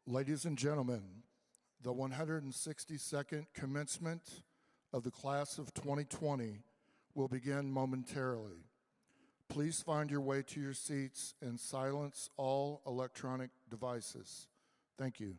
Ladies and gentlemen, the 162nd commencement of the class of 2020 will begin momentarily. Please find your way to your seats and silence all electronic devices. Thank you.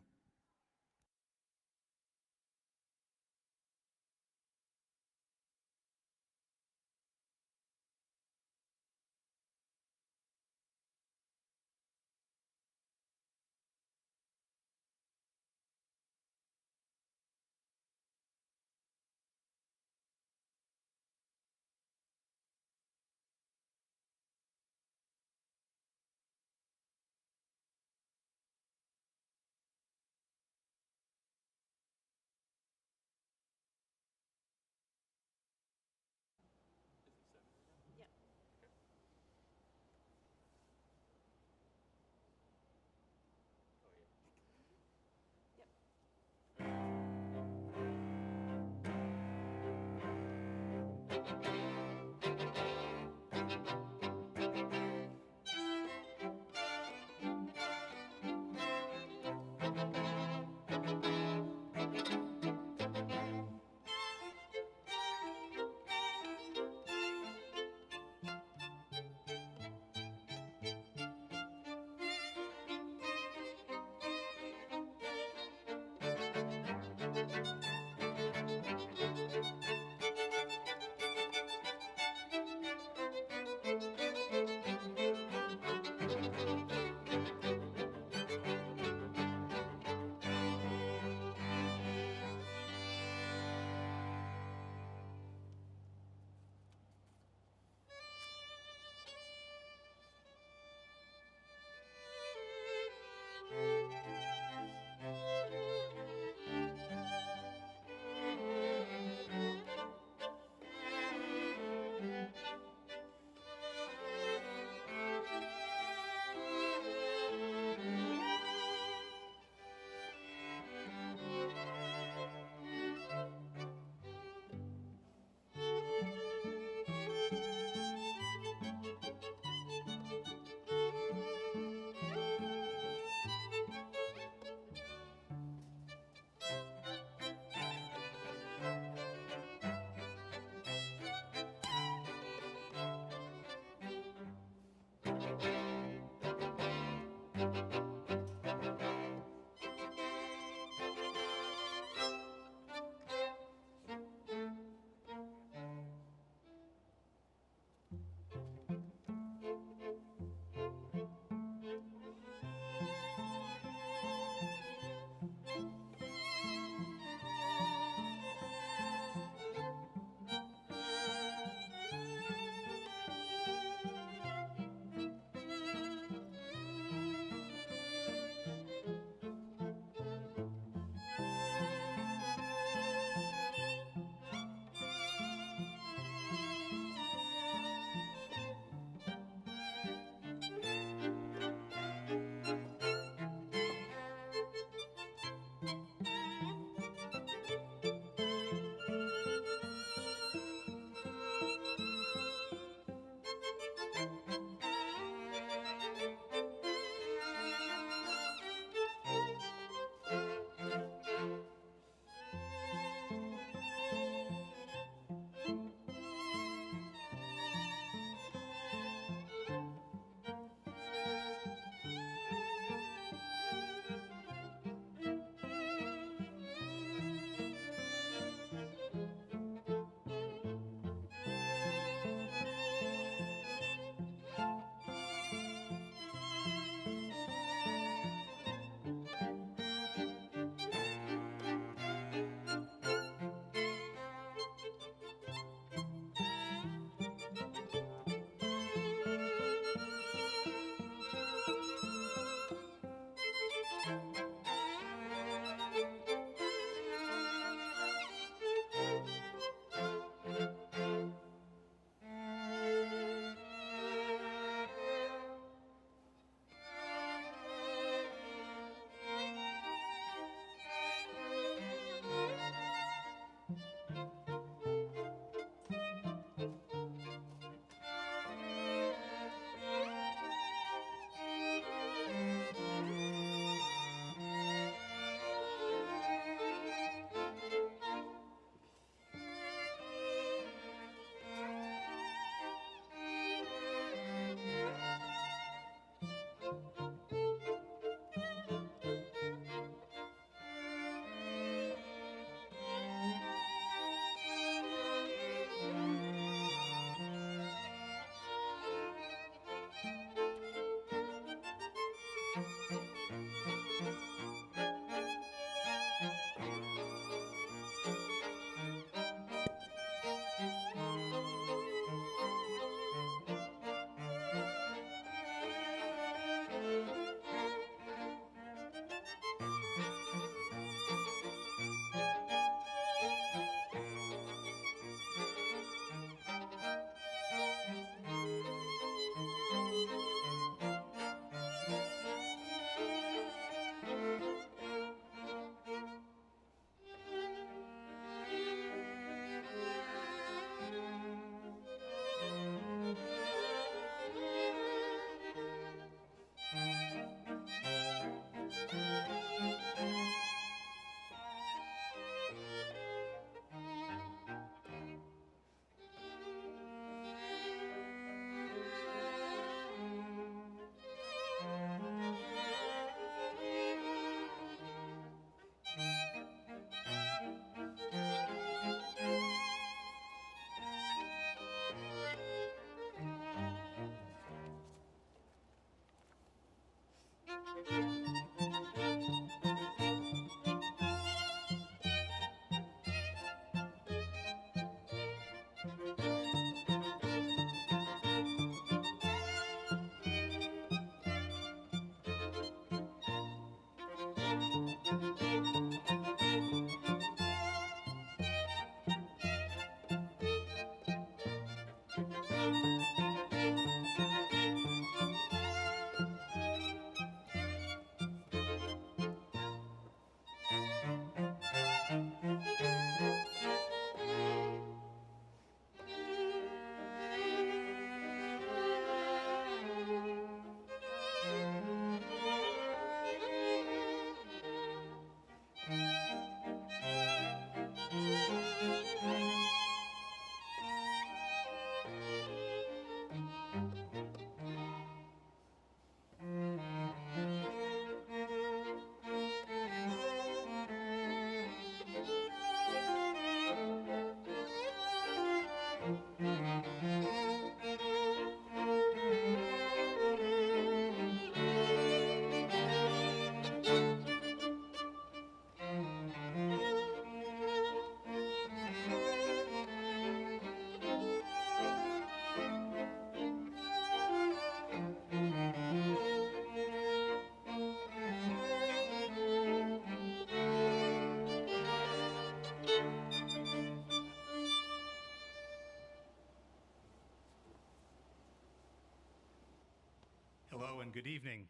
Good evening.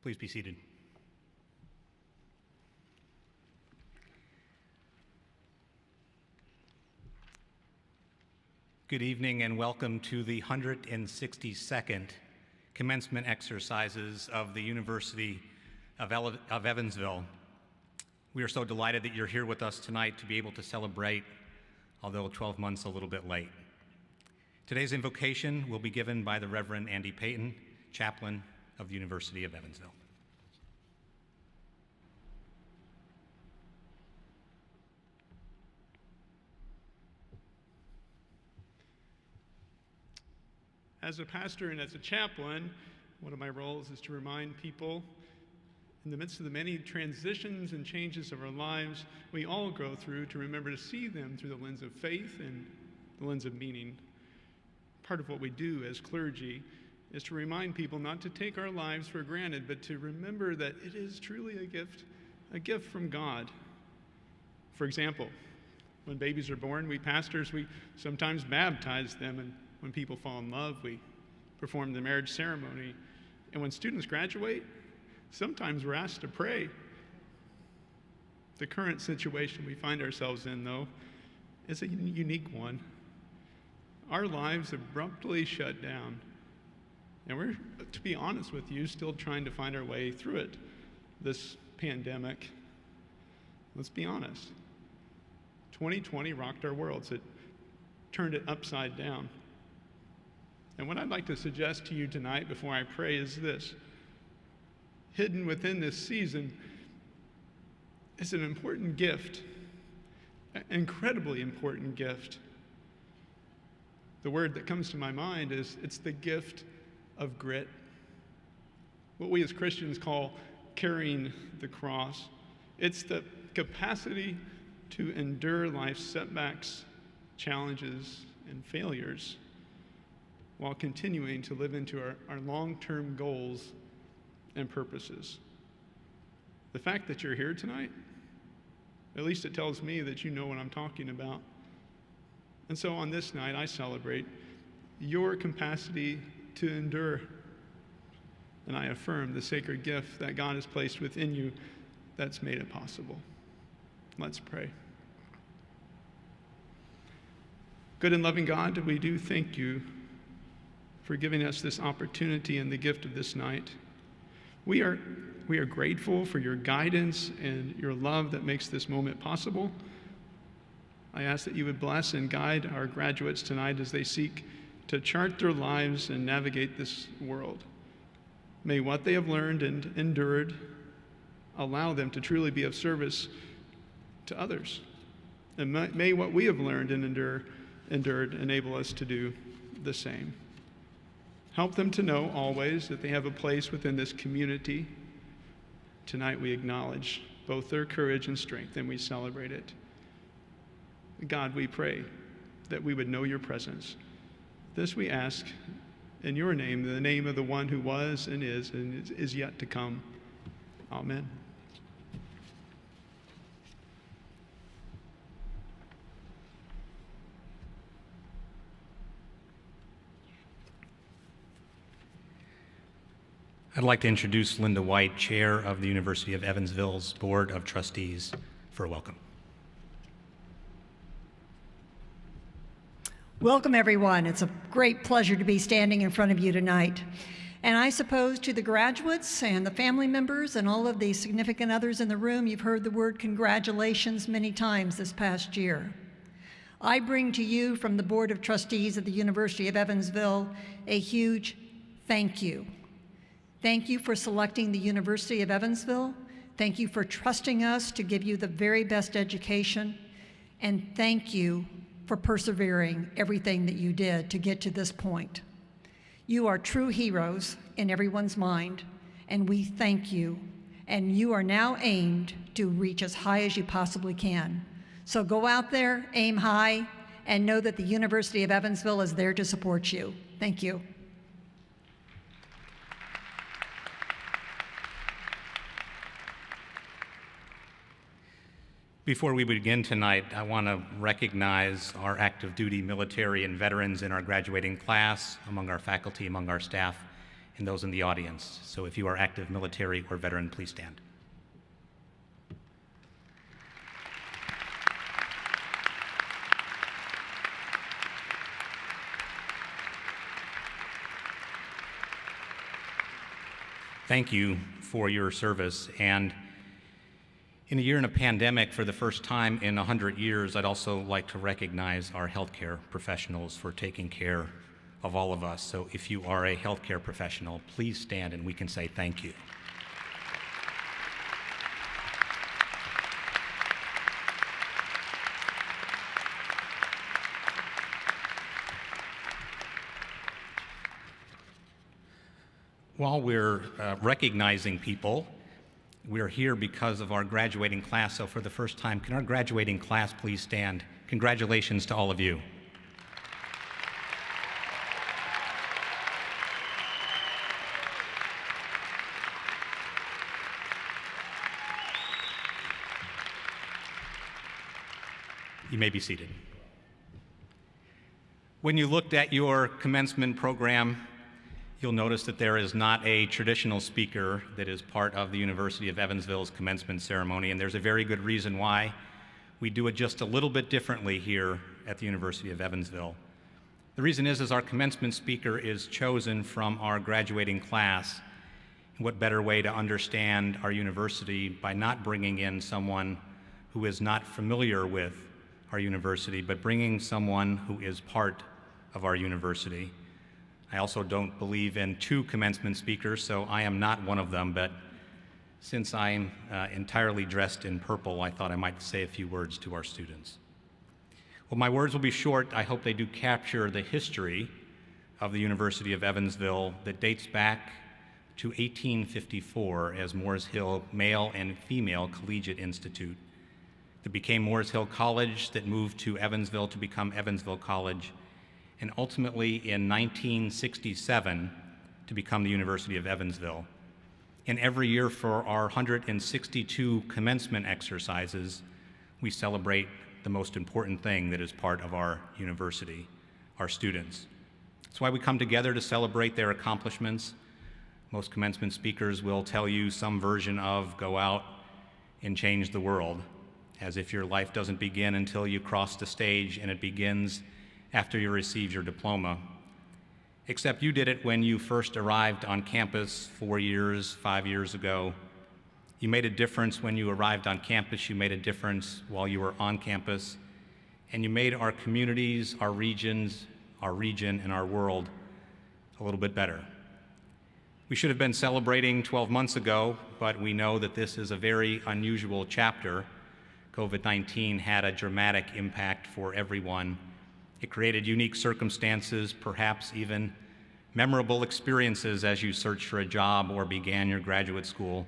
Please be seated. Good evening and welcome to the 162nd commencement exercises of the University of Evansville. We are so delighted that you're here with us tonight to be able to celebrate, although 12 months a little bit late. Today's invocation will be given by the Reverend Andy Payton, chaplain of the University of Evansville. As a pastor and as a chaplain, one of my roles is to remind people in the midst of the many transitions and changes of our lives we all go through, to remember to see them through the lens of faith and the lens of meaning. Part of what we do as clergy is to remind people not to take our lives for granted, but to remember that it is truly a gift from God. For example, when babies are born, we pastors, we sometimes baptize them, and when people fall in love, we perform the marriage ceremony. And when students graduate, sometimes we're asked to pray. The current situation we find ourselves in, though, is a unique one. Our lives abruptly shut down. And we're, to be honest with you, still trying to find our way through it, this pandemic. Let's be honest. 2020 rocked our worlds. It turned it upside down. And what I'd like to suggest to you tonight before I pray is this. Hidden within this season is an important gift, an incredibly important gift. The word that comes to my mind is it's the gift of grit. What we as Christians call carrying the cross. It's the capacity to endure life's setbacks, challenges, and failures, while continuing to live into our long-term goals and purposes. The fact that you're here tonight, at least it tells me that you know what I'm talking about. And so on this night, I celebrate your capacity to endure. And I affirm the sacred gift that God has placed within you that's made it possible. Let's pray. Good and loving God, we do thank you for giving us this opportunity and the gift of this night. We are grateful for your guidance and your love that makes this moment possible. I ask that you would bless and guide our graduates tonight as they seek to chart their lives and navigate this world. May what they have learned and endured allow them to truly be of service to others. And may what we have learned and endured enable us to do the same. Help them to know always that they have a place within this community. Tonight we acknowledge both their courage and strength, and we celebrate it. God, we pray that we would know your presence. This we ask in your name, in the name of the one who was and is yet to come. Amen. I'd like to introduce Linda White, Chair of the University of Evansville's Board of Trustees, for a welcome. Welcome, everyone. It's a great pleasure to be standing in front of you tonight. And I suppose to the graduates and the family members and all of the significant others in the room, you've heard the word congratulations many times this past year. I bring to you from the Board of Trustees at the University of Evansville a huge thank you. Thank you for selecting the University of Evansville. Thank you for trusting us to give you the very best education. And thank you for persevering everything that you did to get to this point. You are true heroes in everyone's mind, and we thank you. And you are now aimed to reach as high as you possibly can. So go out there, aim high, and know that the University of Evansville is there to support you. Thank you. Before we begin tonight, I want to recognize our active duty military and veterans in our graduating class, among our faculty, among our staff, and those in the audience. So if you are active military or veteran, please stand. Thank you for your service. And in a year in a pandemic, for the first time in 100 years, I'd also like to recognize our healthcare professionals for taking care of all of us. So if you are a healthcare professional, please stand and we can say thank you. While we're recognizing people, we're here because of our graduating class. So for the first time, can our graduating class please stand? Congratulations to all of you. You may be seated. When you looked at your commencement program, you'll notice that there is not a traditional speaker that is part of the University of Evansville's commencement ceremony, and there's a very good reason why. We do it just a little bit differently here at the University of Evansville. The reason is our commencement speaker is chosen from our graduating class. And what better way to understand our university by not bringing in someone who is not familiar with our university, but bringing someone who is part of our university. I also don't believe in two commencement speakers, so I am not one of them, but since I'm entirely dressed in purple, I thought I might say a few words to our students. Well, my words will be short. I hope they do capture the history of the University of Evansville that dates back to 1854 as Moores Hill Male and Female Collegiate Institute, that became Moores Hill College, that moved to Evansville to become Evansville College, and ultimately in 1967 to become the University of Evansville. And every year for our 162 commencement exercises, we celebrate the most important thing that is part of our university, our students. That's why we come together to celebrate their accomplishments. Most commencement speakers will tell you some version of go out and change the world, as if your life doesn't begin until you cross the stage and it begins after you receive your diploma. Except you did it when you first arrived on campus 4 years, 5 years ago. You made a difference when you arrived on campus. You made a difference while you were on campus. And you made our communities, our regions, our region, and our world a little bit better. We should have been celebrating 12 months ago, but we know that this is a very unusual chapter. COVID-19 had a dramatic impact for everyone. It created unique circumstances, perhaps even memorable experiences as you searched for a job or began your graduate school.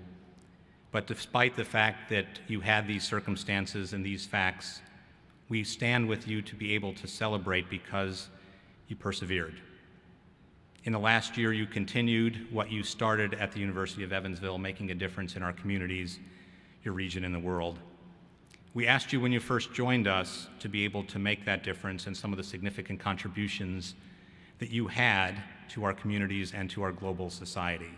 But despite the fact that you had these circumstances and these facts, we stand with you to be able to celebrate because you persevered. In the last year, you continued what you started at the University of Evansville, making a difference in our communities, your region, and the world. We asked you when you first joined us to be able to make that difference and some of the significant contributions that you had to our communities and to our global society.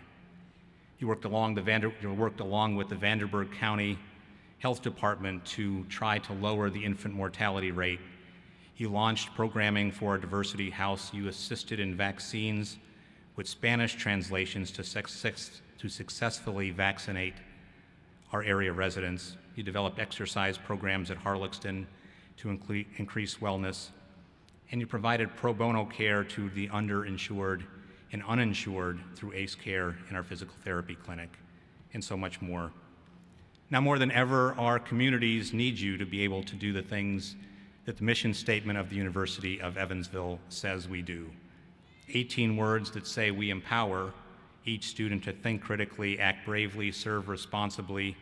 You worked along with the Vanderburgh County Health Department to try to lower the infant mortality rate. You launched programming for a diversity house. You assisted in vaccines with Spanish translations to successfully vaccinate our area residents. You developed exercise programs at Harlexton to increase wellness, and you provided pro bono care to the underinsured and uninsured through ACE Care in our physical therapy clinic, and so much more. Now more than ever, our communities need you to be able to do the things that the mission statement of the University of Evansville says we do. 18 words that say we empower each student to think critically, act bravely, serve responsibly,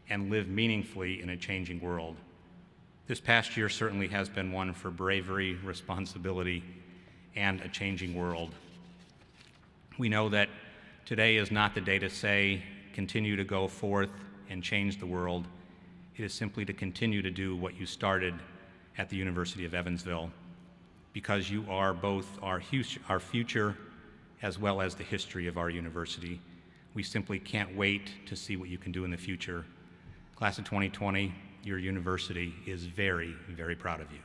and live meaningfully in a changing world. This past year certainly has been one for bravery, responsibility, and a changing world. We know that today is not the day to say, continue to go forth and change the world. It is simply to continue to do what you started at the University of Evansville, because you are both our future as well as the history of our university. We simply can't wait to see what you can do in the future. Class of 2020, your university is very, very proud of you.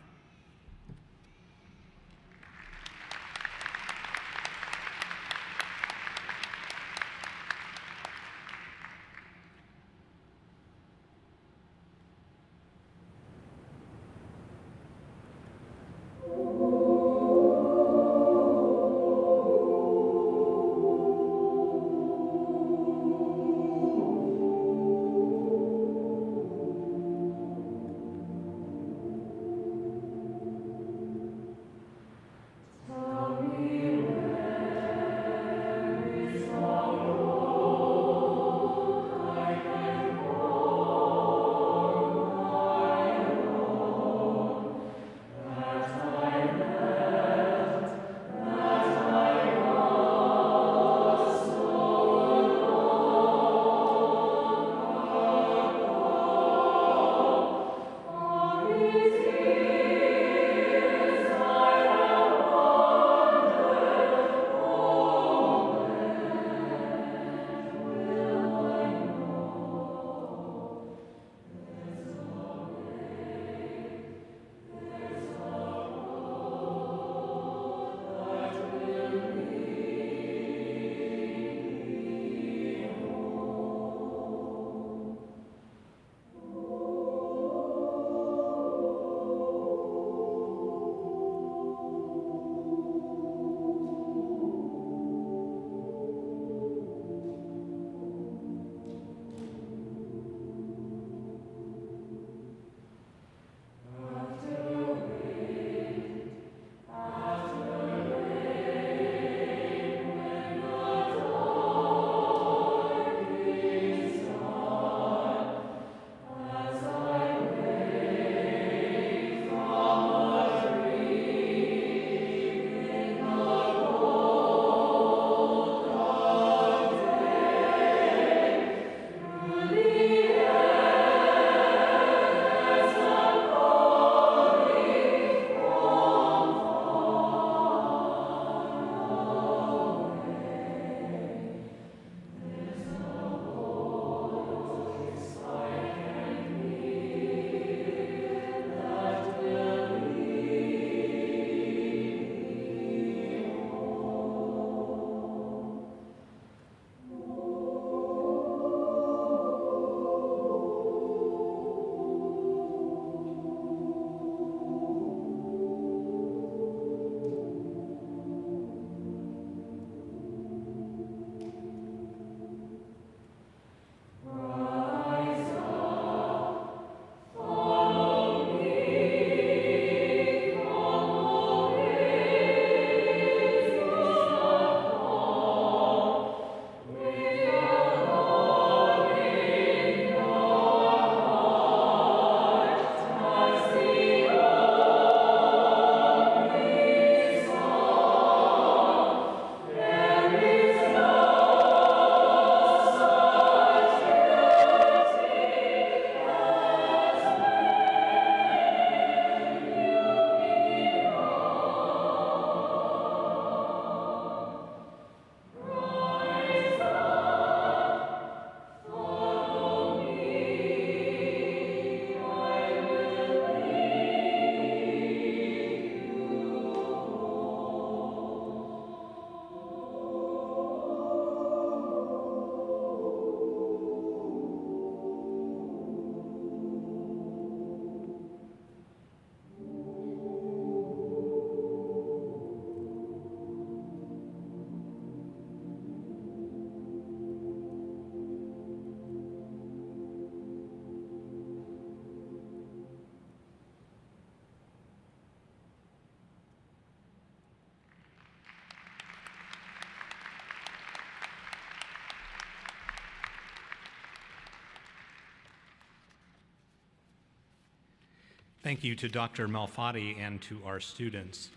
Thank you to Dr. Malfatti and to our students.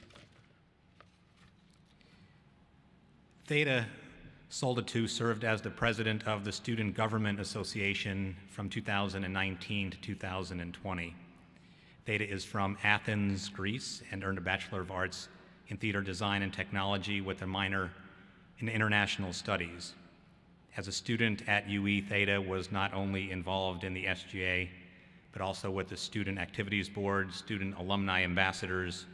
Theta Solditu served as the president of the Student Government Association from 2019 to 2020. Theta is from Athens, Greece, and earned a Bachelor of Arts in Theater Design and Technology with a minor in international studies. As a student at UE, Theta was not only involved in the SGA, but also with the Student Activities Board, Student Alumni Ambassadors,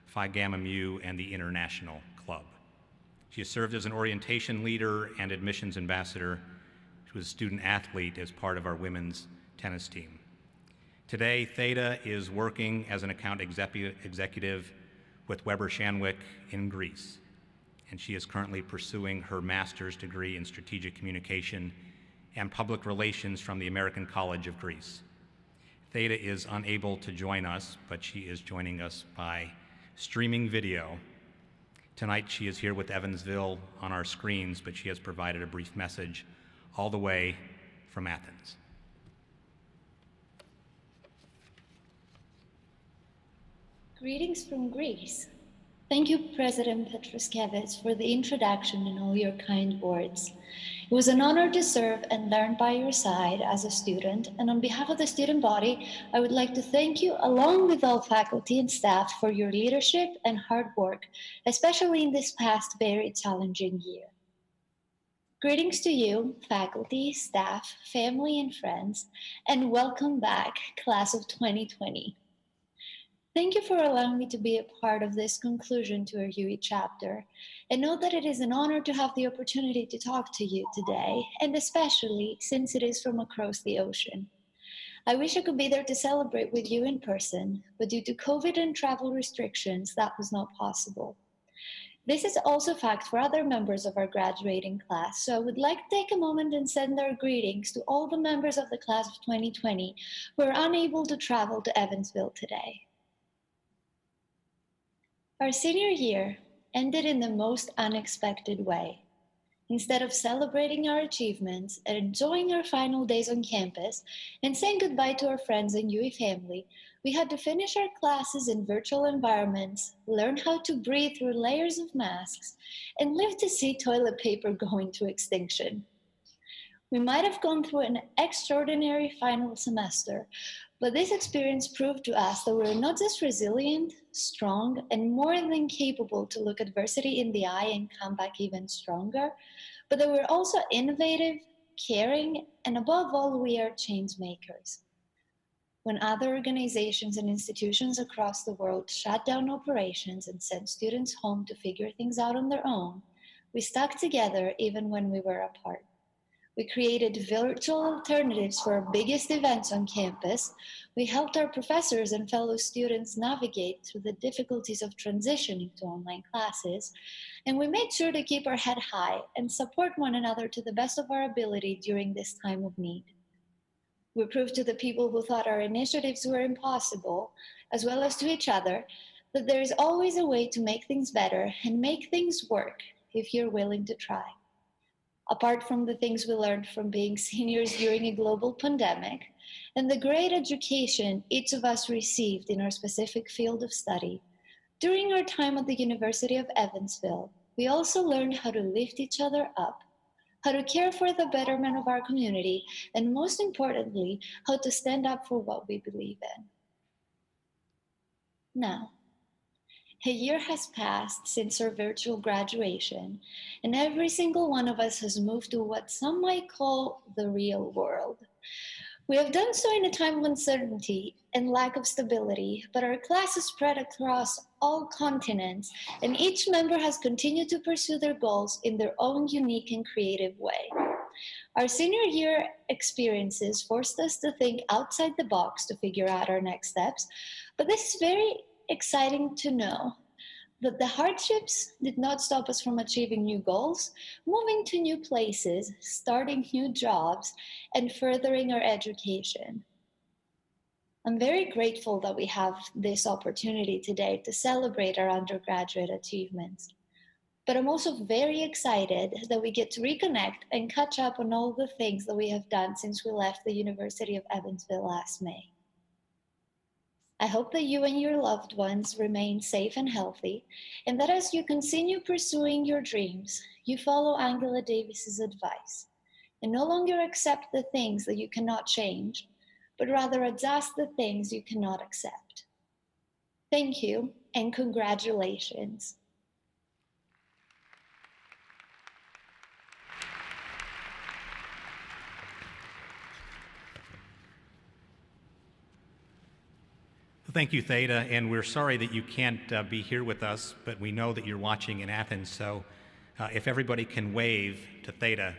Phi Gamma Mu, and the International Club. She has served as an orientation leader and admissions ambassador. She was a student athlete as part of our women's tennis team. Today, Theta is working as an account executive with Weber Shandwick in Greece, and she is currently pursuing her master's degree in strategic communication and public relations from the American College of Greece. Theta is unable to join us, but she is joining us by streaming video. Tonight she is here with Evansville on our screens, but she has provided a brief message all the way from Athens. Greetings from Greece. Thank you, President Petroskevich, for the introduction and all your kind words. It was an honor to serve and learn by your side as a student, and on behalf of the student body, I would like to thank you, along with all faculty and staff, for your leadership and hard work, especially in this past very challenging year. Greetings to you, faculty, staff, family, and friends, and welcome back, class of 2020. Thank you for allowing me to be a part of this conclusion to our UE chapter, and know that it is an honor to have the opportunity to talk to you today, and especially since it is from across the ocean. I wish I could be there to celebrate with you in person, but due to COVID and travel restrictions, that was not possible. This is also a fact for other members of our graduating class, so I would like to take a moment and send our greetings to all the members of the class of 2020 who are unable to travel to Evansville today. Our senior year ended in the most unexpected way. Instead of celebrating our achievements and enjoying our final days on campus and saying goodbye to our friends and UE family, we had to finish our classes in virtual environments, learn how to breathe through layers of masks, and live to see toilet paper going to extinction. We might have gone through an extraordinary final semester, but this experience proved to us that we're not just resilient, strong, and more than capable to look adversity in the eye and come back even stronger, but that we're also innovative, caring, and above all, we are change makers. When other organizations and institutions across the world shut down operations and sent students home to figure things out on their own, we stuck together even when we were apart. We created virtual alternatives for our biggest events on campus. We helped our professors and fellow students navigate through the difficulties of transitioning to online classes. And we made sure to keep our head high and support one another to the best of our ability during this time of need. We proved to the people who thought our initiatives were impossible, as well as to each other, that there is always a way to make things better and make things work if you're willing to try. Apart from the things we learned from being seniors during a global pandemic, and the great education each of us received in our specific field of study, during our time at the University of Evansville, we also learned how to lift each other up, how to care for the betterment of our community, and most importantly, how to stand up for what we believe in. Now, a year has passed since our virtual graduation, and every single one of us has moved to what some might call the real world. We have done so in a time of uncertainty and lack of stability, but our class is spread across all continents, and each member has continued to pursue their goals in their own unique and creative way. Our senior year experiences forced us to think outside the box to figure out our next steps, but this is very exciting to know that the hardships did not stop us from achieving new goals, moving to new places, starting new jobs, and furthering our education. I'm very grateful that we have this opportunity today to celebrate our undergraduate achievements. But I'm also very excited that we get to reconnect and catch up on all the things that we have done since we left the University of Evansville last May. I hope that you and your loved ones remain safe and healthy, and that as you continue pursuing your dreams, you follow Angela Davis's advice, and no longer accept the things that you cannot change, but rather adjust the things you cannot accept. Thank you, and congratulations. thank you, Theta, and we're sorry that you can't be here with us, but we know that you're watching in Athens, so if everybody can wave to Theta.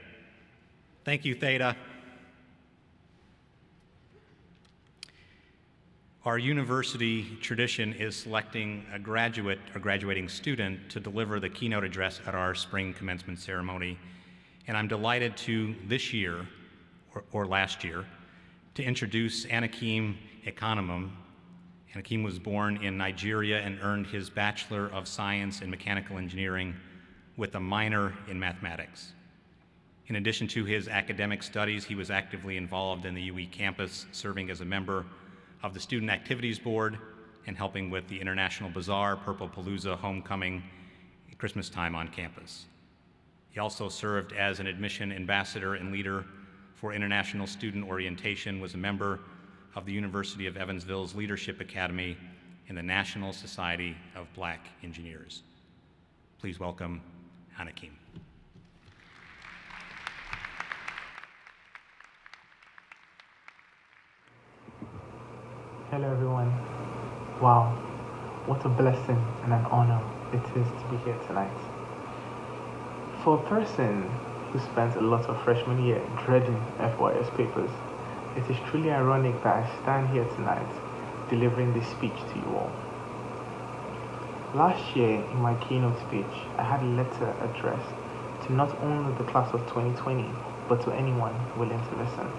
Thank you, Theta. Our university tradition is selecting a graduate or graduating student to deliver the keynote address at our spring commencement ceremony, and I'm delighted to this year, or last year, to introduce Anakim Economum. Anakim was born in Nigeria and earned his Bachelor of Science in Mechanical Engineering with a minor in mathematics. In addition to his academic studies, he was actively involved in the UE campus, serving as a member of the Student Activities Board and helping with the International Bazaar, Purple Palooza, Homecoming, Christmas time on campus. He also served as an admission ambassador and leader for International Student Orientation, was a member of the University of Evansville's Leadership Academy and the National Society of Black Engineers. Please welcome Anakim. Hello everyone. Wow, what a blessing and an honor it is to be here tonight. For a person who spent a lot of freshman year dreading FYS papers, it is truly ironic that I stand here tonight delivering this speech to you all. Last year in my keynote speech, I had a letter addressed to not only the class of 2020, but to anyone willing to listen.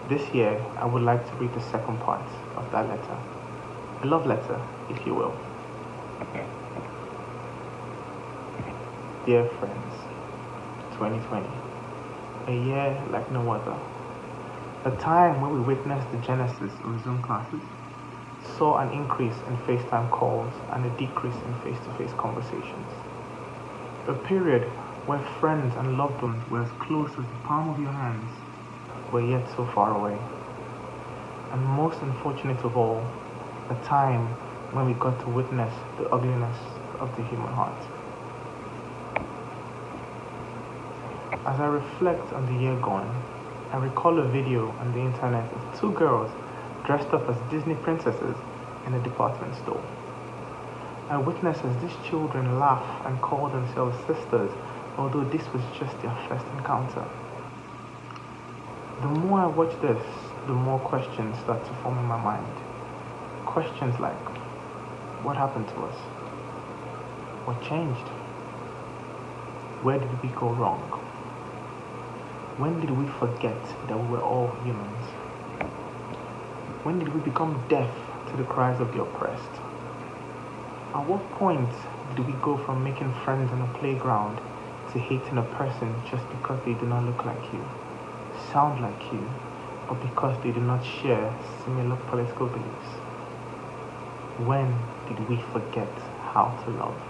This year, I would like to read the second part of that letter. A love letter, if you will. Dear friends, 2020, a year like no other. A time when we witnessed the genesis of Zoom classes, saw an increase in FaceTime calls and a decrease in face-to-face conversations. A period where friends and loved ones were as close as the palm of your hands, were yet so far away. And most unfortunate of all, a time when we got to witness the ugliness of the human heart. As I reflect on the year gone, I recall a video on the internet of two girls dressed up as Disney princesses in a department store. I witnessed as these children laugh and call themselves sisters, although this was just their first encounter. The more I watch this, the more questions start to form in my mind. Questions like, what happened to us? What changed? Where did we go wrong? When did we forget that we were all humans? When did we become deaf to the cries of the oppressed? At what point did we go from making friends on a playground to hating a person just because they do not look like you, sound like you, or because they do not share similar political beliefs? When did we forget how to love?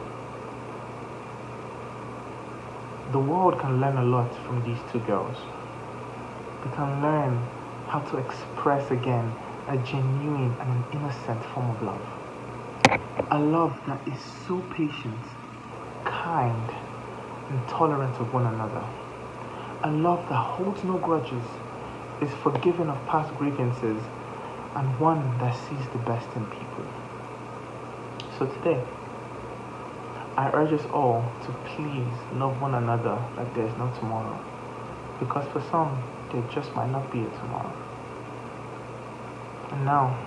The world can learn a lot from these two girls. We can learn how to express again a genuine and an innocent form of love. A love that is so patient, kind, and tolerant of one another. A love that holds no grudges, is forgiving of past grievances, and one that sees the best in people. So today, I urge us all to please love one another like there is no tomorrow, because for some, there just might not be a tomorrow. And now,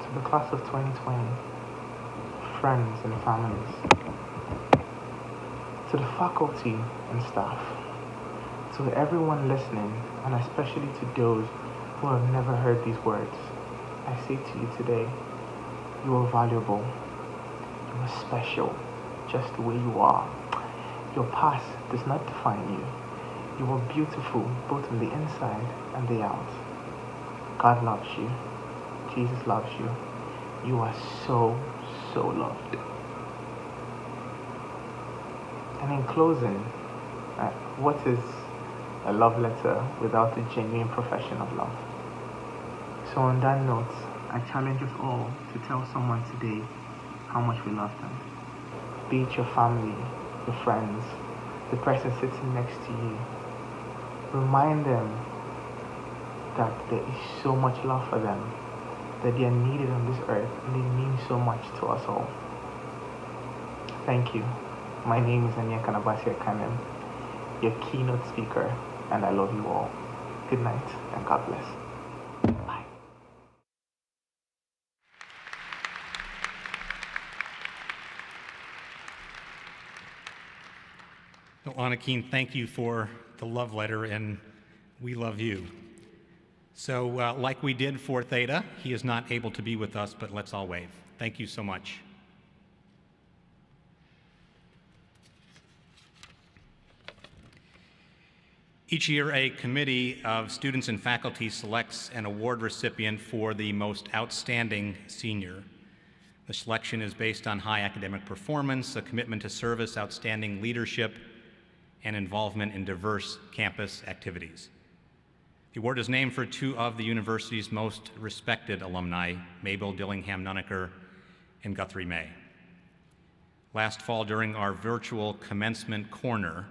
to the class of 2020, friends and families, to the faculty and staff, to everyone listening, and especially to those who have never heard these words, I say to you today, you are valuable, you are special, just the way you are. Your past does not define you. You are beautiful both on the inside and the out. God loves you. Jesus loves you. You are so, so loved. And in closing, what is a love letter without a genuine profession of love? So on that note, I challenge us all to tell someone today how much we love them. Be it your family, your friends, the person sitting next to you. Remind them that there is so much love for them, that they are needed on this earth and they mean so much to us all. Thank you. My name is Anya Kanabasia Kanem, your keynote speaker, and I love you all. Good night and God bless. Bye. Well, Anna Keen, thank you for the love letter, and we love you. So, like we did for Theta, he is not able to be with us, but let's all wave. Thank you so much. Each year, a committee of students and faculty selects an award recipient for the most outstanding senior. The selection is based on high academic performance, a commitment to service, outstanding leadership, and involvement in diverse campus activities. The award is named for two of the university's most respected alumni, Mabel Dillingham Nuneker and Guthrie May. Last fall, during our virtual commencement corner,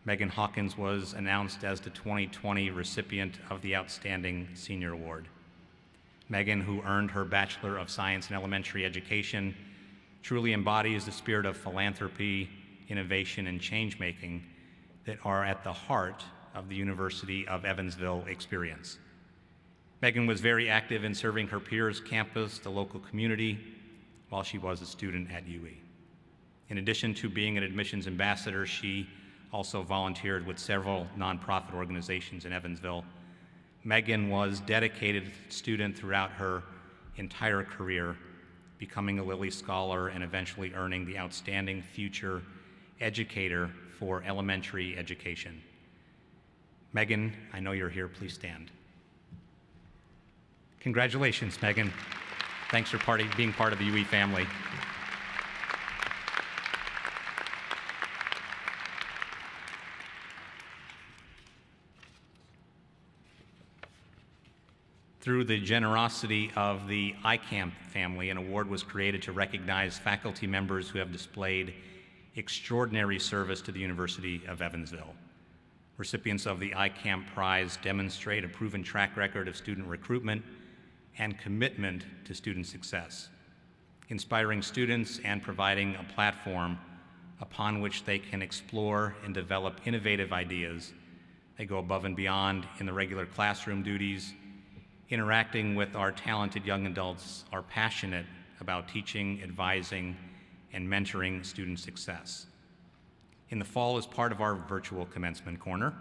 Megan Hawkins was announced as the 2020 recipient of the Outstanding Senior Award. Megan, who earned her Bachelor of Science in Elementary Education, truly embodies the spirit of philanthropy, innovation, and change-making that are at the heart of the University of Evansville experience. Megan was very active in serving her peers, campus, the local community, while she was a student at UE. In addition to being an admissions ambassador, she also volunteered with several nonprofit organizations in Evansville. Megan was a dedicated student throughout her entire career, becoming a Lilly Scholar and eventually earning the Outstanding Future Educator for Elementary Education. Megan, I know you're here, please stand. Congratulations, Megan. Thanks for being part of the UE family. Through the generosity of the ICAMP family, an award was created to recognize faculty members who have displayed extraordinary service to the University of Evansville. Recipients of the ICAMP Prize demonstrate a proven track record of student recruitment and commitment to student success, inspiring students and providing a platform upon which they can explore and develop innovative ideas. They go above and beyond in the regular classroom duties, interacting with our talented young adults, are passionate about teaching, advising, and mentoring student success. In the fall, as part of our virtual commencement corner,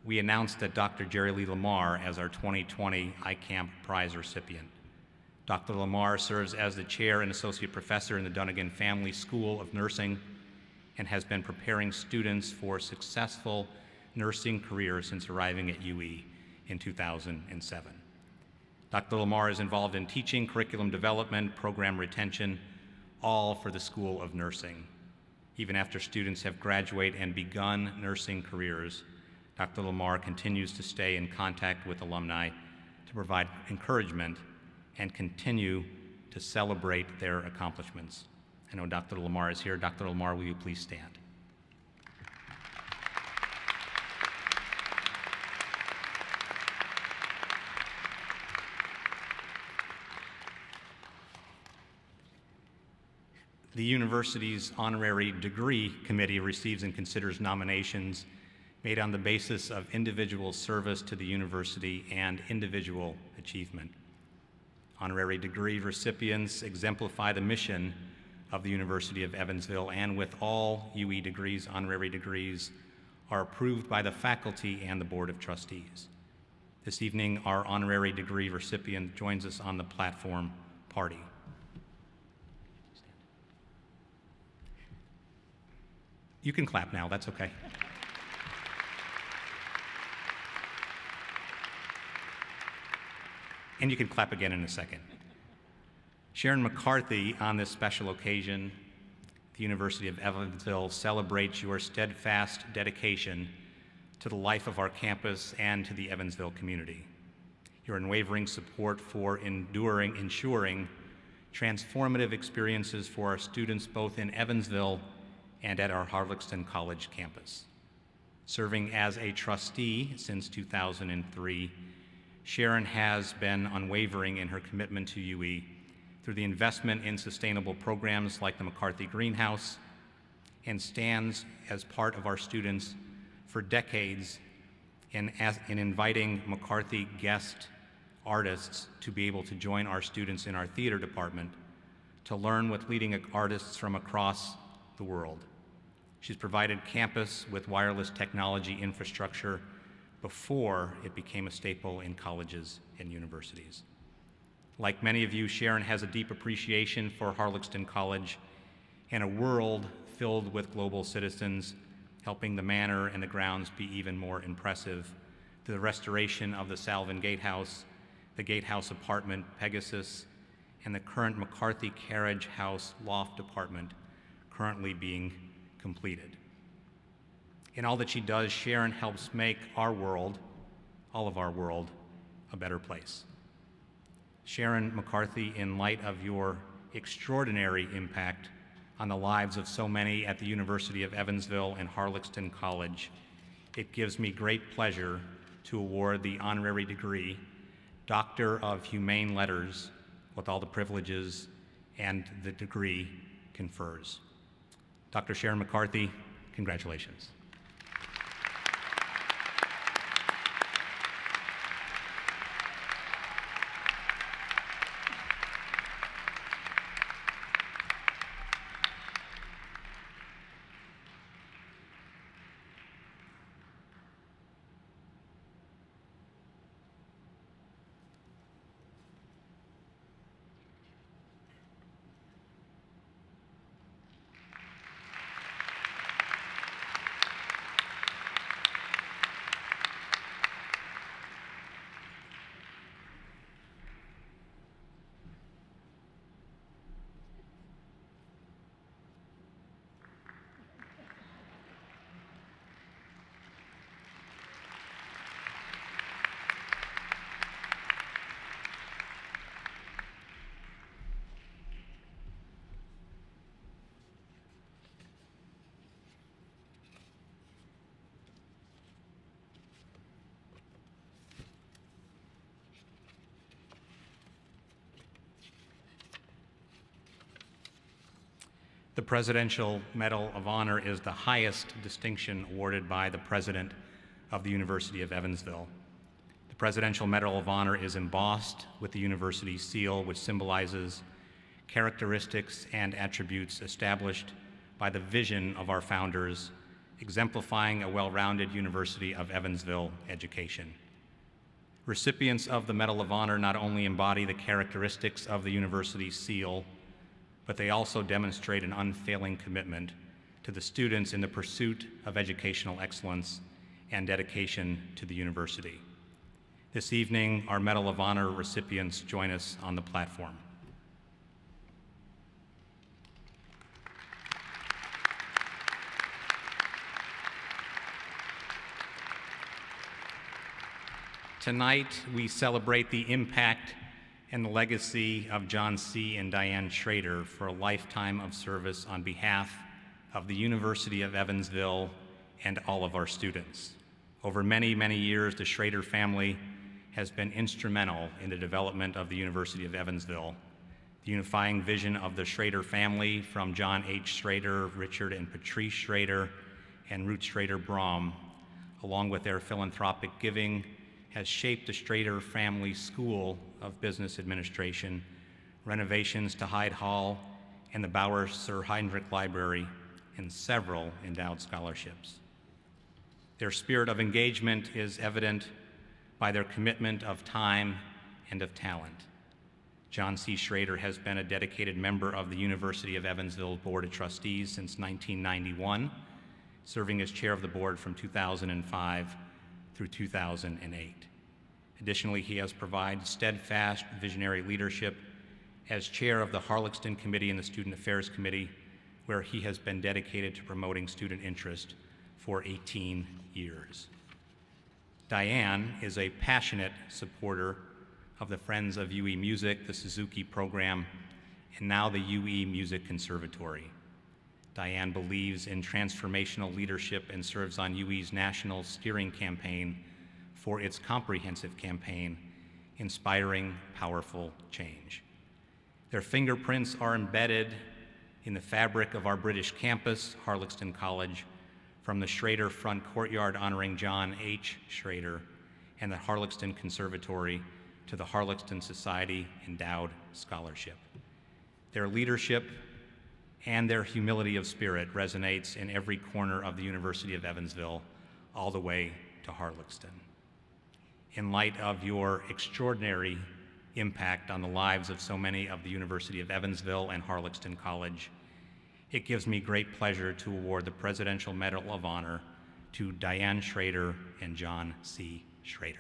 we announced that Dr. Jerry Lee Lamar as our 2020 ICAMP Prize recipient. Dr. Lamar serves as the chair and associate professor in the Dunnigan Family School of Nursing and has been preparing students for successful nursing careers since arriving at UE in 2007. Dr. Lamar is involved in teaching, curriculum development, program retention, all for the School of Nursing. Even after students have graduated and begun nursing careers, Dr. Lamar continues to stay in contact with alumni to provide encouragement and continue to celebrate their accomplishments. I know Dr. Lamar is here. Dr. Lamar, will you please stand? The university's Honorary Degree Committee receives and considers nominations made on the basis of individual service to the university and individual achievement. Honorary degree recipients exemplify the mission of the University of Evansville, and with all UE degrees, honorary degrees are approved by the faculty and the Board of Trustees. This evening, our honorary degree recipient joins us on the platform party. You can clap now, that's okay. And you can clap again in a second. Sharon McCarthy, on this special occasion, the University of Evansville celebrates your steadfast dedication to the life of our campus and to the Evansville community. Your unwavering support for ensuring transformative experiences for our students both in Evansville and at our Harlaxton College campus. Serving as a trustee since 2003, Sharon has been unwavering in her commitment to UE through the investment in sustainable programs like the McCarthy Greenhouse, and stands as part of our students for decades in inviting McCarthy guest artists to be able to join our students in our theater department to learn with leading artists from across the world. She's provided campus with wireless technology infrastructure before it became a staple in colleges and universities. Like many of you, Sharon has a deep appreciation for Harlaxton College and a world filled with global citizens, helping the manor and the grounds be even more impressive, to the restoration of the Salvin Gatehouse, the Gatehouse Apartment, Pegasus, and the current McCarthy Carriage House Loft Apartment currently being completed. In all that she does, Sharon helps make our world, all of our world, a better place. Sharon McCarthy, in light of your extraordinary impact on the lives of so many at the University of Evansville and Harlaxton College, it gives me great pleasure to award the honorary degree, Doctor of Humane Letters, with all the privileges and the degree confers. Dr. Sharon McCarthy, congratulations. The Presidential Medal of Honor is the highest distinction awarded by the President of the University of Evansville. The Presidential Medal of Honor is embossed with the university's seal, which symbolizes characteristics and attributes established by the vision of our founders, exemplifying a well-rounded University of Evansville education. Recipients of the Medal of Honor not only embody the characteristics of the university's seal, but they also demonstrate an unfailing commitment to the students in the pursuit of educational excellence and dedication to the university. This evening, our Medal of Honor recipients join us on the platform. Tonight, we celebrate the impact and the legacy of John C. and Diane Schrader for a lifetime of service on behalf of the University of Evansville and all of our students. Over many, many years, the Schrader family has been instrumental in the development of the University of Evansville. The unifying vision of the Schrader family, from John H. Schrader, Richard and Patrice Schrader, and Ruth Schrader Braum, along with their philanthropic giving, has shaped the Schrader Family School of Business Administration, renovations to Hyde Hall and the Bauer Sir Heinrich Library, and several endowed scholarships. Their spirit of engagement is evident by their commitment of time and of talent. John C. Schrader has been a dedicated member of the University of Evansville Board of Trustees since 1991, serving as chair of the board from 2005 through 2008. Additionally, he has provided steadfast visionary leadership as chair of the Harlaxton Committee and the Student Affairs Committee, where he has been dedicated to promoting student interest for 18 years. Diane is a passionate supporter of the Friends of UE Music, the Suzuki program, and now the UE Music Conservatory. Diane believes in transformational leadership and serves on UE's national steering campaign for its comprehensive campaign inspiring powerful change. Their fingerprints are embedded in the fabric of our British campus, Harlexton College, from the Schrader Front Courtyard honoring John H. Schrader and the Harlexton Conservatory to the Harlexton Society Endowed Scholarship. Their leadership and their humility of spirit resonates in every corner of the University of Evansville, all the way to Harlexton. In light of your extraordinary impact on the lives of so many of the University of Evansville and Harlexton College, it gives me great pleasure to award the Presidential Medal of Honor to Diane Schrader and John C. Schrader.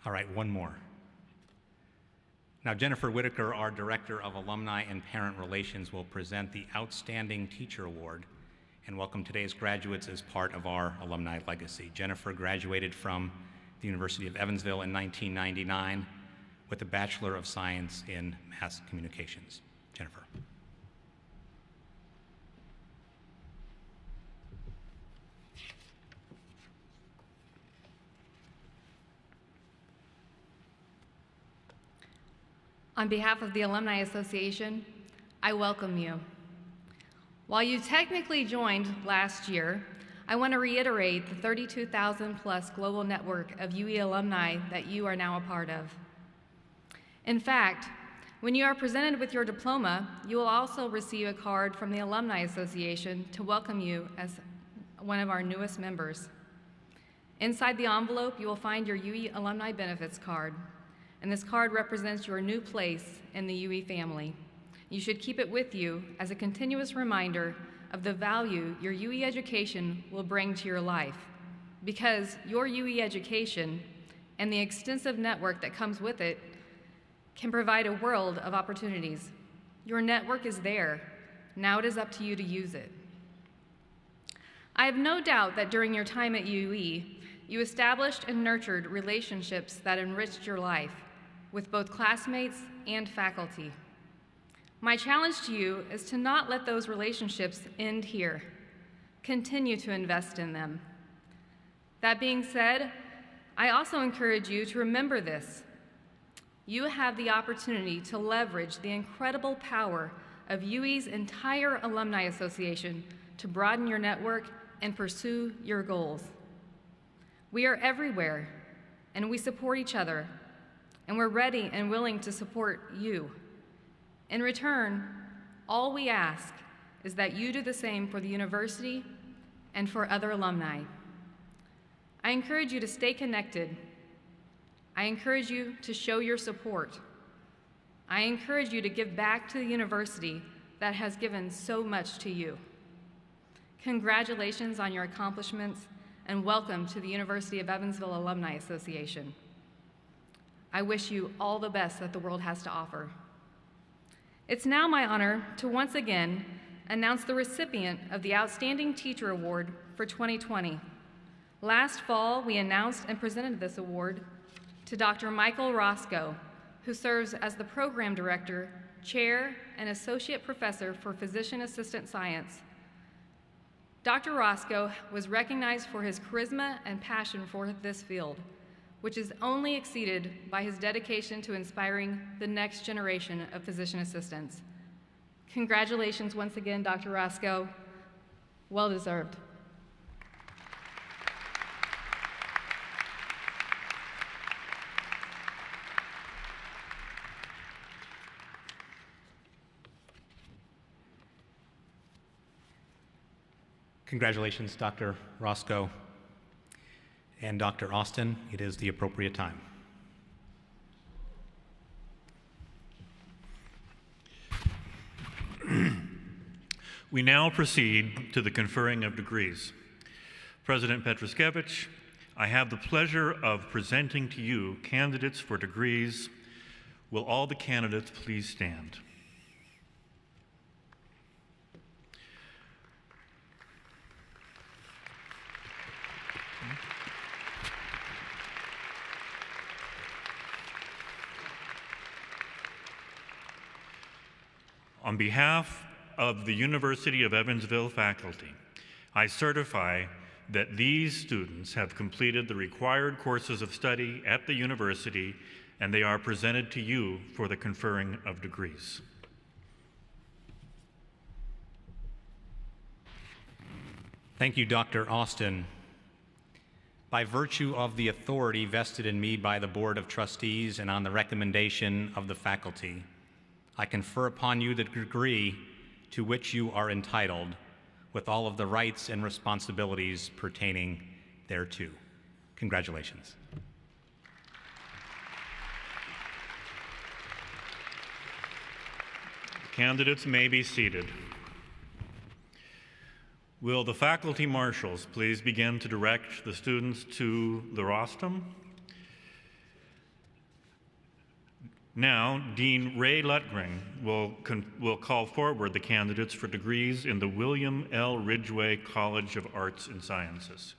All right, one more. Now, Jennifer Whitaker, our Director of Alumni and Parent Relations, will present the Outstanding Teacher Award and welcome today's graduates as part of our alumni legacy. Jennifer graduated from the University of Evansville in 1999 with a Bachelor of Science in Mass Communications. Jennifer. On behalf of the Alumni Association, I welcome you. While you technically joined last year, I want to reiterate the 32,000 plus global network of UE alumni that you are now a part of. In fact, when you are presented with your diploma, you will also receive a card from the Alumni Association to welcome you as one of our newest members. Inside the envelope, you will find your UE Alumni Benefits card. And this card represents your new place in the UE family. You should keep it with you as a continuous reminder of the value your UE education will bring to your life, because your UE education and the extensive network that comes with it can provide a world of opportunities. Your network is there. Now it is up to you to use it. I have no doubt that during your time at UE, you established and nurtured relationships that enriched your life with both classmates and faculty. My challenge to you is to not let those relationships end here. Continue to invest in them. That being said, I also encourage you to remember this. You have the opportunity to leverage the incredible power of UE's entire Alumni Association to broaden your network and pursue your goals. We are everywhere, and we support each other, and we're ready and willing to support you. In return, all we ask is that you do the same for the university and for other alumni. I encourage you to stay connected. I encourage you to show your support. I encourage you to give back to the university that has given so much to you. Congratulations on your accomplishments, and welcome to the University of Evansville Alumni Association. I wish you all the best that the world has to offer. It's now my honor to once again announce the recipient of the Outstanding Teacher Award for 2020. Last fall, we announced and presented this award to Dr. Michael Roscoe, who serves as the Program Director, Chair, and Associate Professor for Physician Assistant Science. Dr. Roscoe was recognized for his charisma and passion for this field, which is only exceeded by his dedication to inspiring the next generation of physician assistants. Congratulations once again, Dr. Roscoe. Well deserved. Congratulations, Dr. Roscoe. And Dr. Austin, it is the appropriate time. We now proceed to the conferring of degrees. President Petroskevich, I have the pleasure of presenting to you candidates for degrees. Will all the candidates please stand? On behalf of the University of Evansville faculty, I certify that these students have completed the required courses of study at the university, and they are presented to you for the conferring of degrees. Thank you, Dr. Austin. By virtue of the authority vested in me by the Board of Trustees and on the recommendation of the faculty, I confer upon you the degree to which you are entitled, with all of the rights and responsibilities pertaining thereto. Congratulations. Candidates may be seated. Will the faculty marshals please begin to direct the students to the rostrum? Now, Dean Ray Lutgring will call forward the candidates for degrees in the William L. Ridgway College of Arts and Sciences.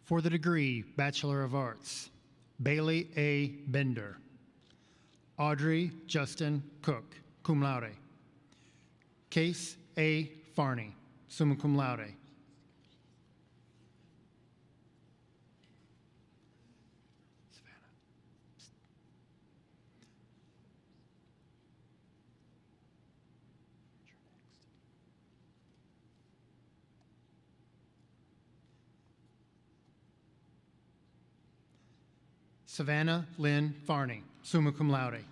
For the degree Bachelor of Arts, Bailey A. Bender, Audrey Justin Cook, cum laude. Case A. Farney, summa cum laude. Savannah Lynn Farney, summa cum laude.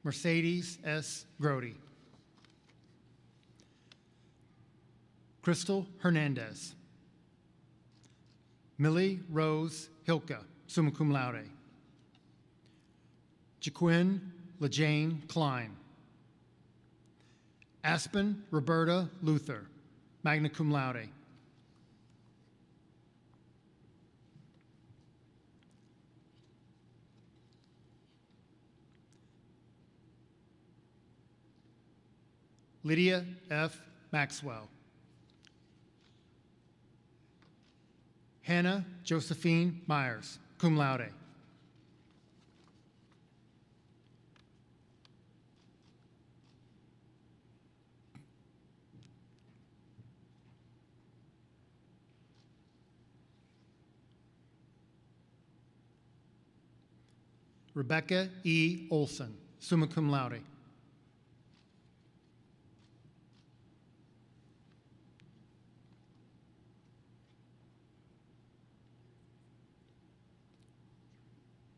Mercedes S. Grody. Crystal Hernandez. Millie Rose Hilka, summa cum laude. Jaquin LeJane Klein. Aspen Roberta Luther, magna cum laude. Lydia F. Maxwell. Hannah Josephine Myers, cum laude. Rebecca E. Olson, summa cum laude.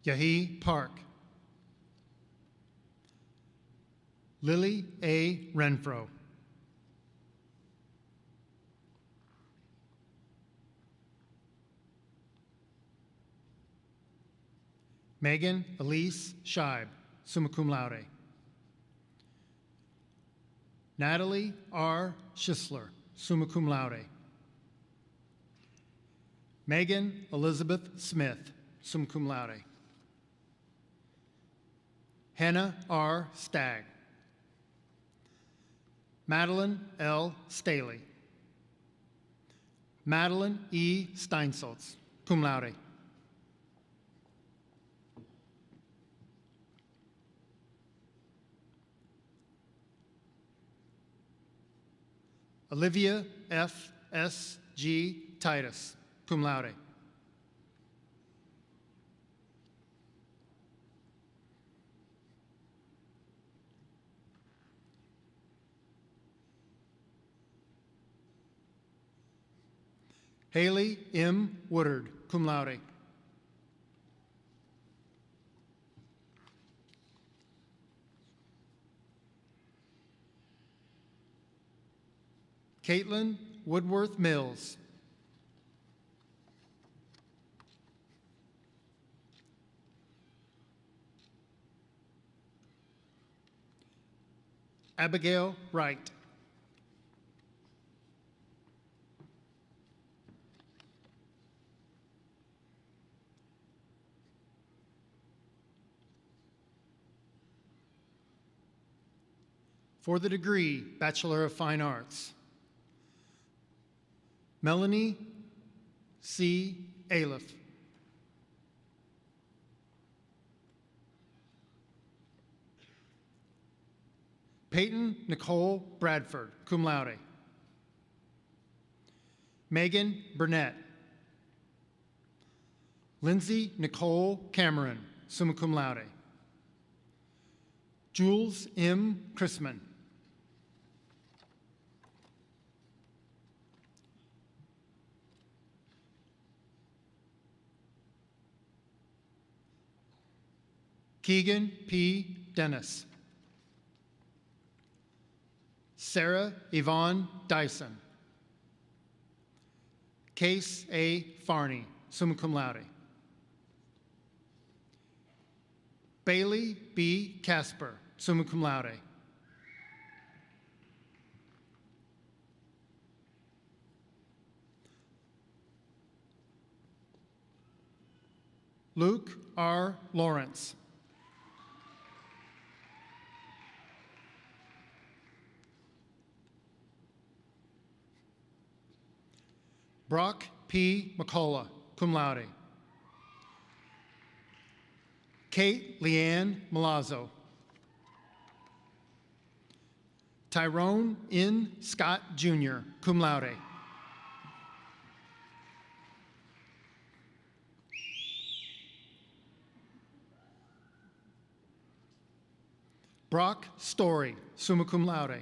Yahi Park. Lily A. Renfro. Megan Elise Scheib, summa cum laude. Natalie R. Schisler, summa cum laude. Megan Elizabeth Smith, summa cum laude. Hannah R. Stagg. Madeline L. Staley. Madeline E. Steinsaltz, cum laude. Olivia F. S. G. Titus, cum laude. Haley M. Woodard, cum laude. Caitlin Woodworth Mills. Abigail Wright. For the degree Bachelor of Fine Arts, Melanie C. Aliff. Peyton Nicole Bradford, cum laude. Megan Burnett. Lindsay Nicole Cameron, summa cum laude. Jules M. Chrisman. Keegan P. Dennis. Sarah Yvonne Dyson. Case A. Farney, summa cum laude. Bailey B. Casper, summa cum laude. Luke R. Lawrence. Brock P. McCullough, cum laude. Kate Leanne Malazzo. Tyrone N. Scott, Jr., cum laude. Brock Story, summa cum laude.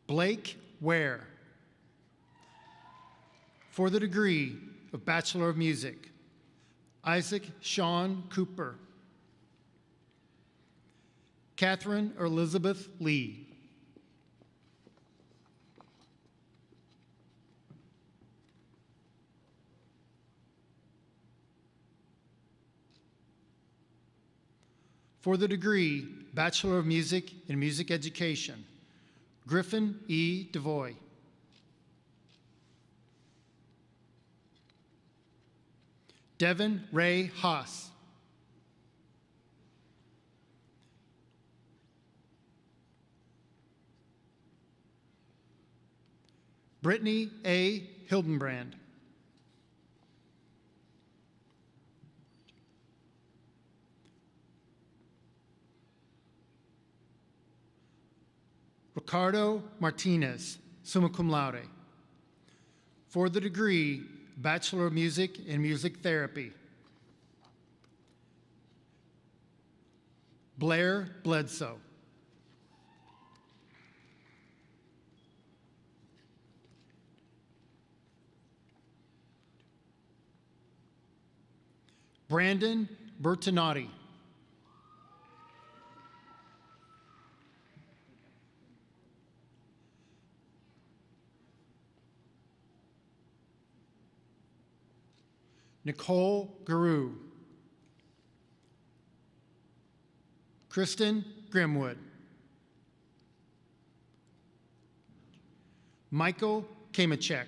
Blake Ware. For the degree of Bachelor of Music, Isaac Sean Cooper. Catherine Elizabeth Lee. For the degree Bachelor of Music in Music Education, Griffin E. DeVoy. Devin Ray Haas. Brittany A. Hildenbrand. Ricardo Martinez, summa cum laude. For the degree Bachelor of Music in Music Therapy, Blair Bledsoe. Brandon Bertinotti. Nicole Guru. Kristen Grimwood. Michael Kamachek.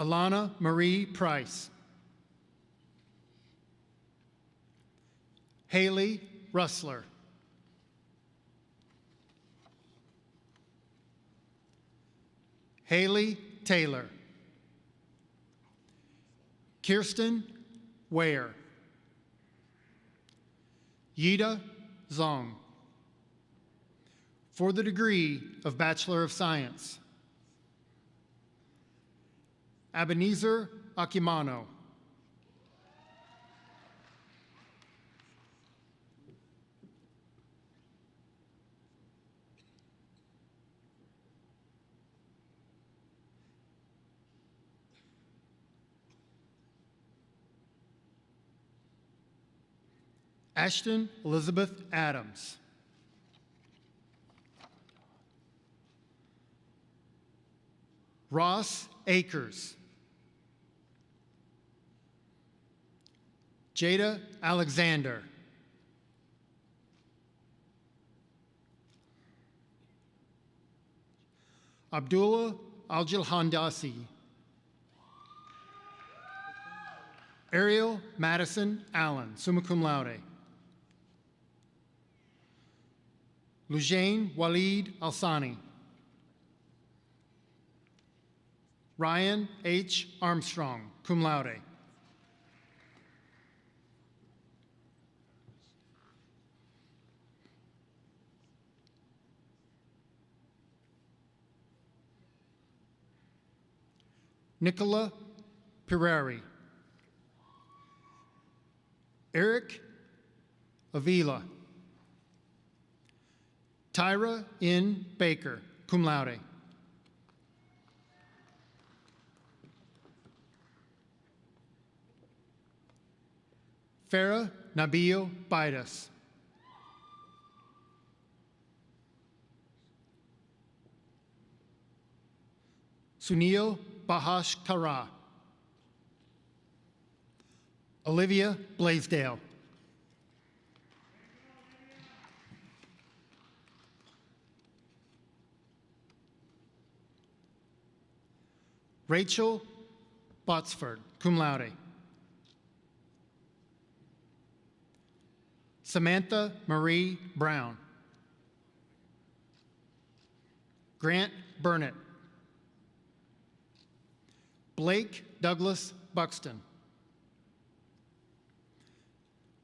Alana Marie Price. Haley Russler. Haley Taylor. Kirsten Ware. Yida Zong. For the degree of Bachelor of Science, Ebenezer Akimano. Ashton Elizabeth Adams. Ross Akers. Jada Alexander. Abdullah Aljilhandasi. Ariel Madison Allen, summa cum laude. Lujain Walid Alsani. Ryan H. Armstrong, cum laude. Nicola Pirari. Eric Avila. Tyra N. Baker, cum laude. Farah Nabil Baidas. Sunil Bahash Kara. Olivia Blaisdell. Rachel Botsford, cum laude. Samantha Marie Brown. Grant Burnett. Blake Douglas Buxton.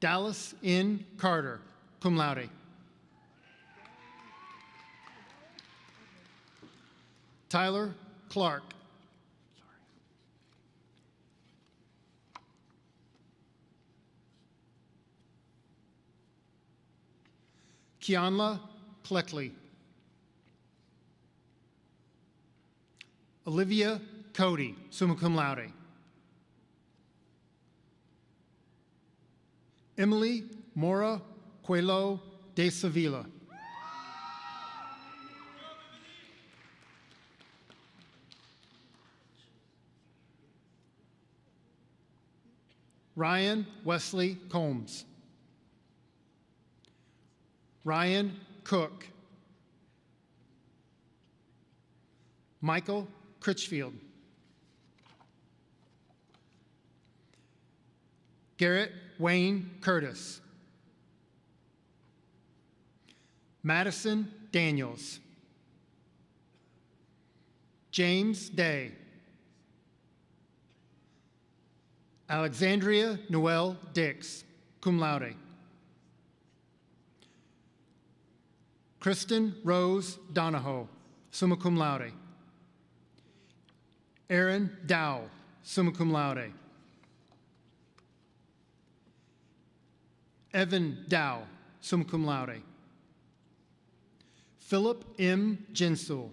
Dallas N. Carter, cum laude. Tyler Clark. Kianla Cleckley. Olivia Cody, summa cum laude. Emily Mora Coelho de Sevilla. Ryan Wesley Combs. Ryan Cook. Michael Critchfield. Garrett Wayne Curtis. Madison Daniels. James Day. Alexandria Noel Dix, cum laude. Kristen Rose Donahoe, summa cum laude. Aaron Dow, summa cum laude. Evan Dow, summa cum laude. Philip M. Jinsul,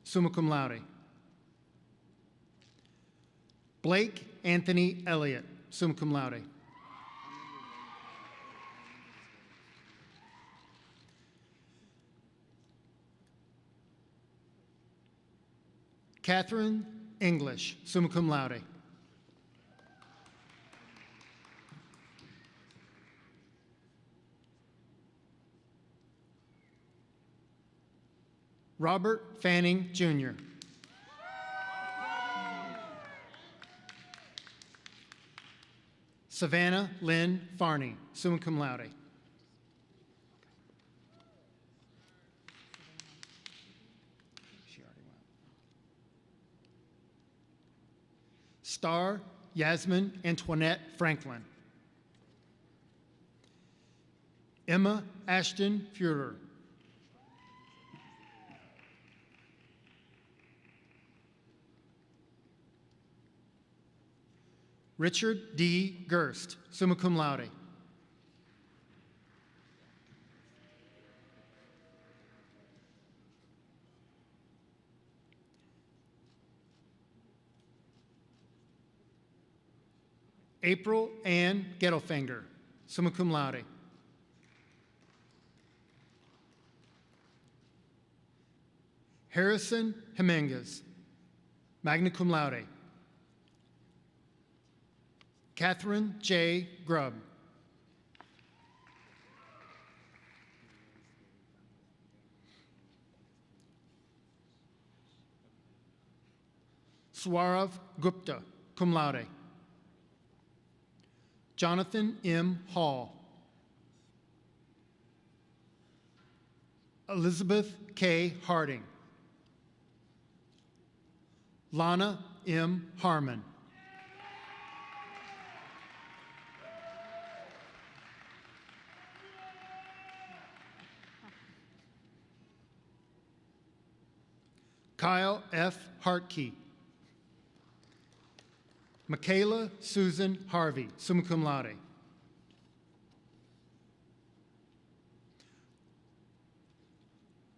summa cum laude. Blake Anthony Elliott, summa cum laude. Catherine English, summa cum laude. Robert Fanning, Jr. Savannah Lynn Farney, summa cum laude. Star Yasmin Antoinette Franklin. Emma Ashton Fuhrer. Richard D. Gerst, summa cum laude. April Ann Gettelfinger, summa cum laude. Harrison Jimenez, magna cum laude. Catherine J. Grubb. Swarav Gupta, cum laude. Jonathan M. Hall. Elizabeth K. Harding. Lana M. Harmon. Kyle F. Hartkey. Michaela Susan Harvey, summa cum laude.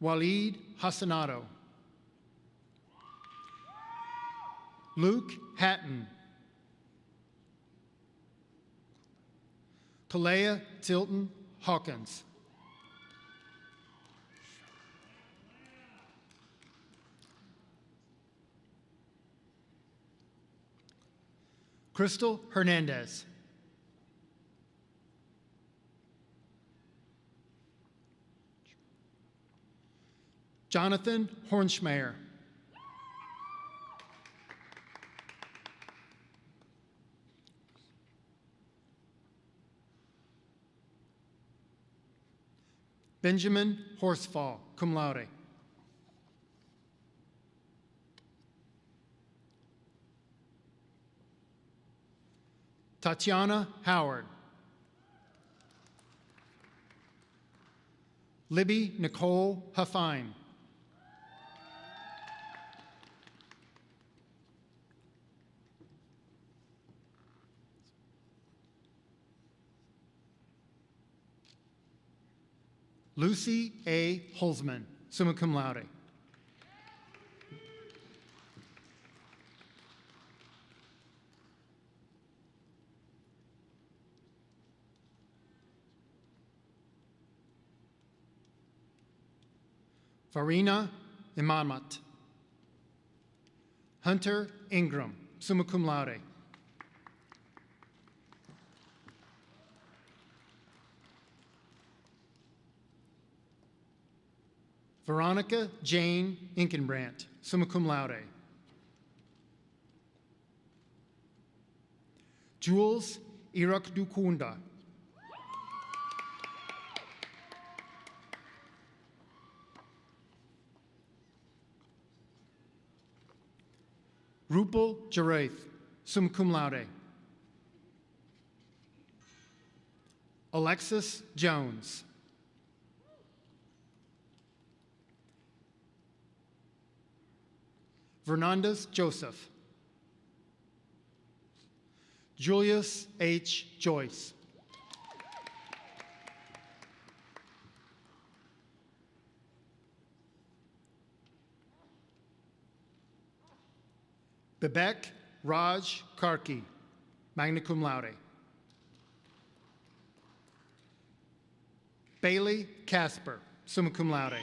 Waleed Hasanato. Luke Hatton. Kalea Tilton Hawkins. Crystal Hernandez. Jonathan Hornschmeyer. Benjamin Horsfall, cum laude. Tatiana Howard. Libby Nicole Huffine. Lucy A. Holzman, summa cum laude. Farina Imamat. Hunter Ingram, summa cum laude. Veronica Jane Inkenbrandt, summa cum laude. Jules Irakdukunda. Rupal Jaraith, summa cum laude. Alexis Jones. Fernandez Joseph. Julius H. Joyce. Bibek Raj Karki, magna cum laude. Bailey Casper, summa cum laude.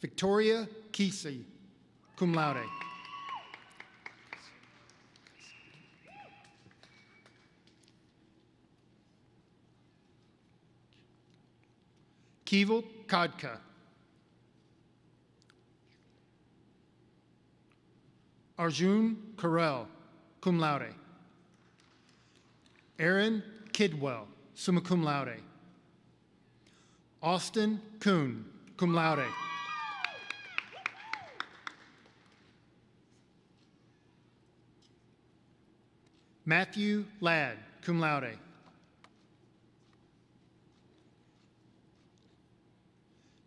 Victoria Kesey, cum laude. Keval Kadka. Arjun Karel, cum laude. Aaron Kidwell, summa cum laude. Austin Kuhn, cum laude. Matthew Ladd, cum laude.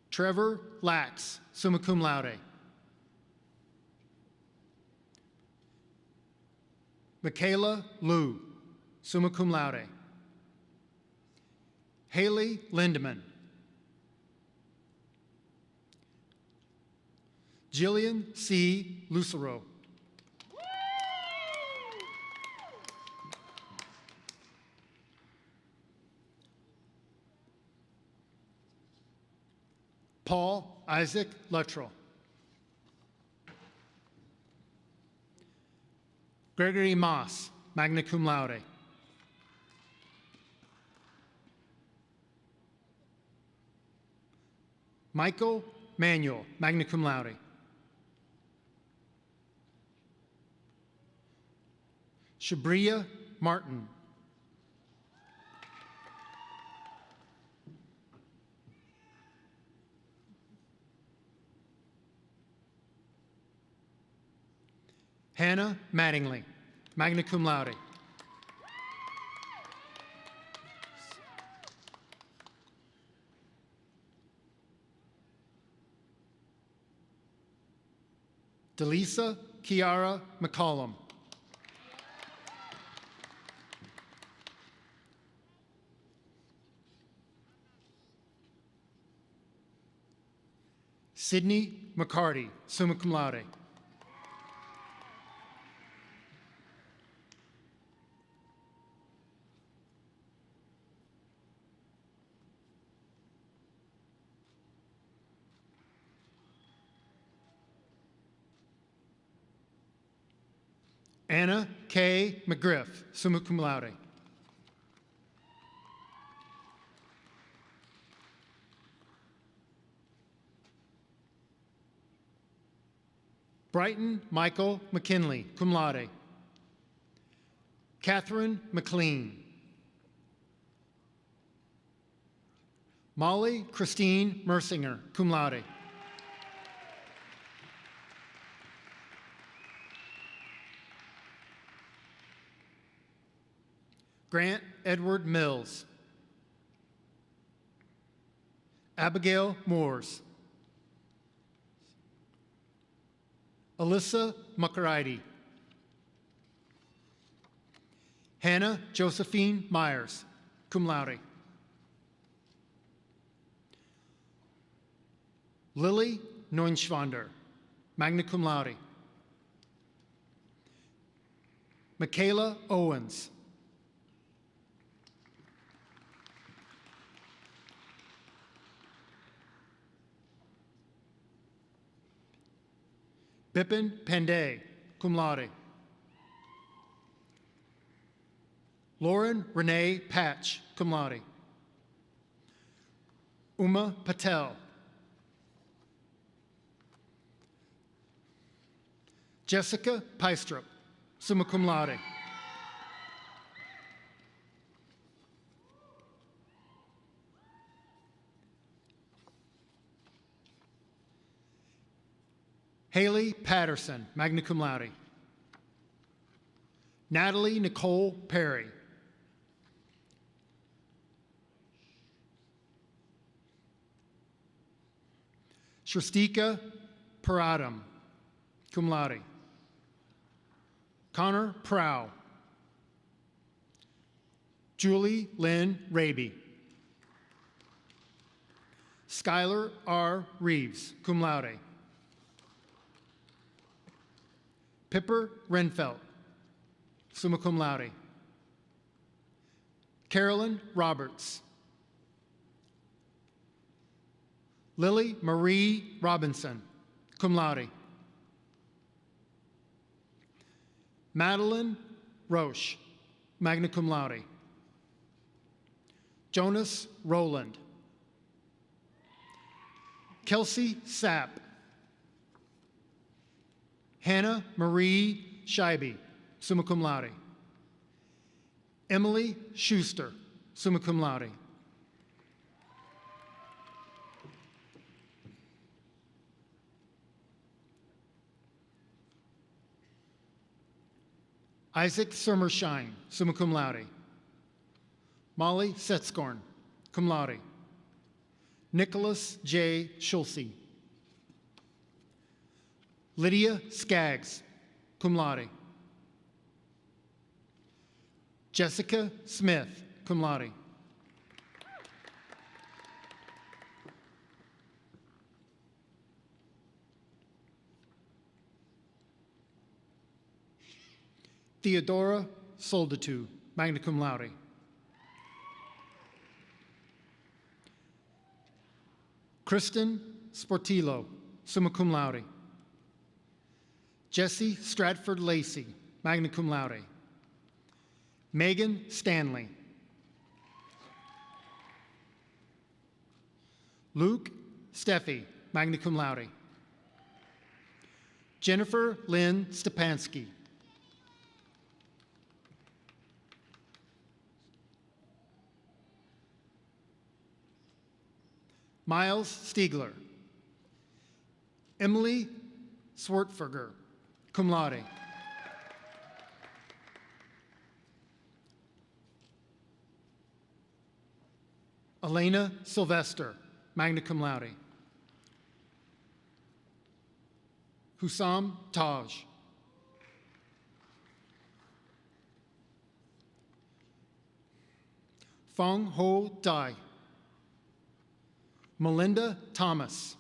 Trevor Lax, summa cum laude. Michaela Liu, summa cum laude. Haley Lindeman. Jillian C. Lucero. Paul Isaac Luttrell. Gregory Moss, magna cum laude. Michael Manuel, magna cum laude. Shabria Martin. Hannah Mattingly, magna cum laude. Delisa Kiara McCollum. Sydney McCarty, summa cum laude. Anna K. McGriff, summa cum laude. Brighton Michael McKinley, cum laude. Catherine McLean. Molly Christine Mersinger, cum laude. Grant Edward Mills. Abigail Moores. Alyssa Muckeride. Hannah Josephine Myers, cum laude. Lily Neunschwander, magna cum laude. Michaela Owens. Bipin Pandey, cum laude. Lauren Renee Patch, cum laude. Uma Patel. Jessica Peistrup, summa cum laude. Haley Patterson, magna cum laude. Natalie Nicole Perry. Shristika Paradam, cum laude. Connor Prow. Julie Lynn Raby. Skylar R. Reeves, cum laude. Pipper Renfelt, summa cum laude. Carolyn Roberts. Lily Marie Robinson, cum laude. Madeline Roche, magna cum laude. Jonas Rowland. Kelsey Sapp. Hannah Marie Scheibe, summa cum laude. Emily Schuster, summa cum laude. Isaac Surmershine, summa cum laude. Molly Setzkorn, cum laude. Nicholas J. Schulze. Lydia Skaggs, cum laude. Jessica Smith, cum laude. Theodora Soldatu, magna cum laude. Kristen Sportillo, summa cum laude. Jesse Stratford Lacey, magna cum laude. Megan Stanley. Luke Steffi, magna cum laude. Jennifer Lynn Stepansky. Miles Stiegler. Emily Swartberger, cum laude. Elena Sylvester, magna cum laude. Hussam Taj. Fong Ho Dai. Melinda Thomas.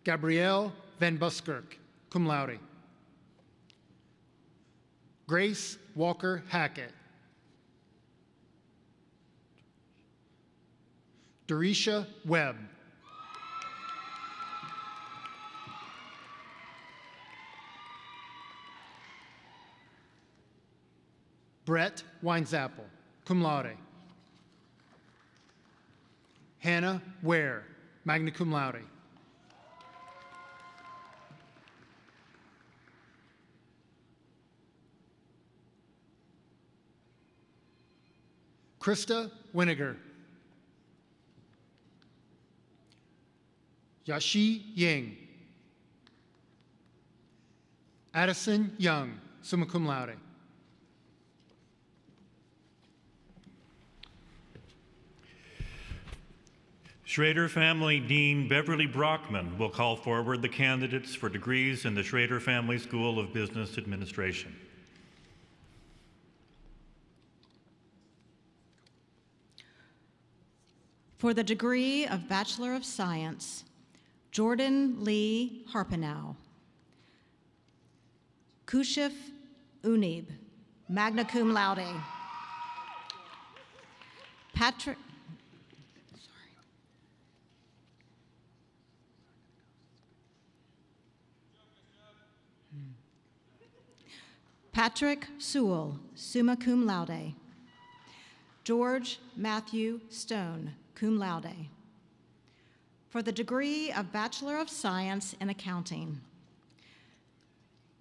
Gabrielle Van Buskirk, cum laude. Grace Walker Hackett. Dorisha Webb. Brett Weinzappel, cum laude. Hannah Ware, magna cum laude. Krista Winiger. Yashi Ying. Addison Young, summa cum laude. Schrader Family Dean Beverly Brockman will call forward the candidates for degrees in the Schrader Family School of Business Administration. For the degree of Bachelor of Science, Jordan Lee Harpenow. Kushif Unib, magna cum laude. Patrick Sewell, summa cum laude. George Matthew Stone, cum laude. For the degree of Bachelor of Science in Accounting,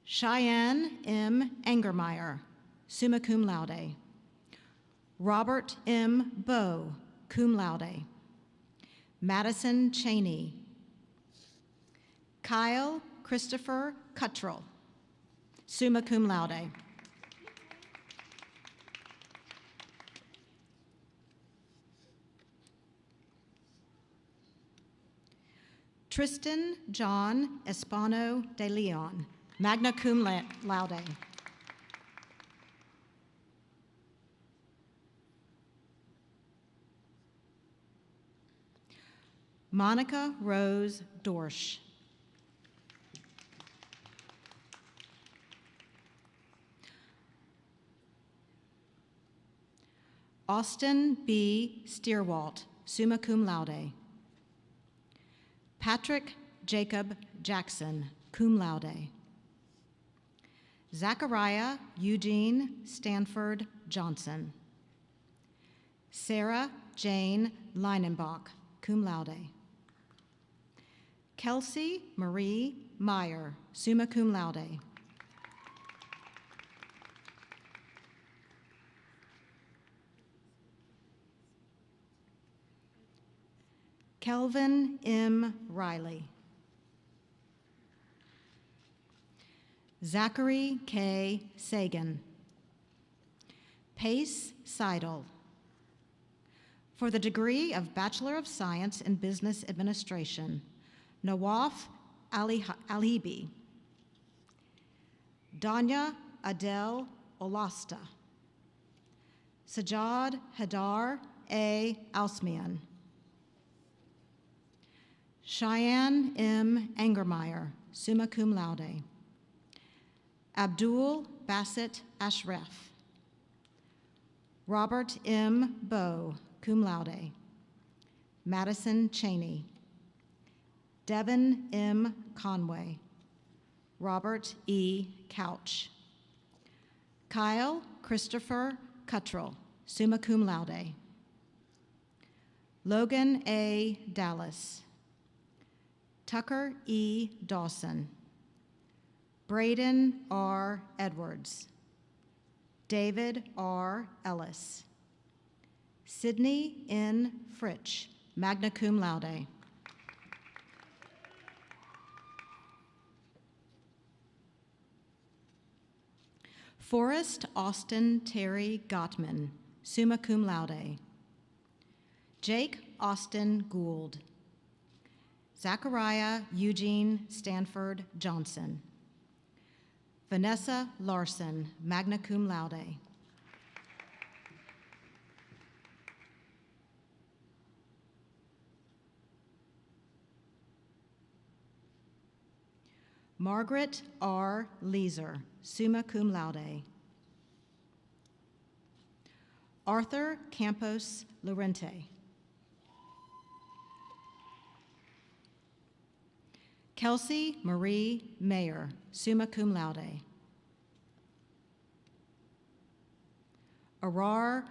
Cheyenne M. Angermeyer, summa cum laude. Robert M. Bowe, cum laude. Madison Cheney. Kyle Christopher Cuttrell, summa cum laude. Tristan John Espano de Leon, magna cum laude. Monica Rose Dorsch. Austin B. Steerwalt, summa cum laude. Patrick Jacob Jackson, cum laude. Zachariah Eugene Stanford Johnson. Sarah Jane Leinenbach, cum laude. Kelsey Marie Meyer, summa cum laude. Kelvin M. Riley. Zachary K. Sagan. Pace Seidel. For the degree of Bachelor of Science in Business Administration, Nawaf Alibi. Danya Adel Olasta. Sajad Hadar A. Alsmian. Cheyenne M. Angermeyer, summa cum laude. Abdul Bassett Ashraf. Robert M. Bowe, cum laude. Madison Cheney. Devin M. Conway. Robert E. Couch. Kyle Christopher Cuttrell, summa cum laude. Logan A. Dallas. Tucker E. Dawson. Braden R. Edwards. David R. Ellis. Sydney N. Fritsch, magna cum laude. Forrest Austin Terry Gottman, summa cum laude. Jake Austin Gould. Zachariah Eugene Stanford Johnson. Vanessa Larson, magna cum laude. Margaret R. Leeser, summa cum laude. Arthur Campos Lorente. Kelsey Marie Mayer, summa cum laude. Arar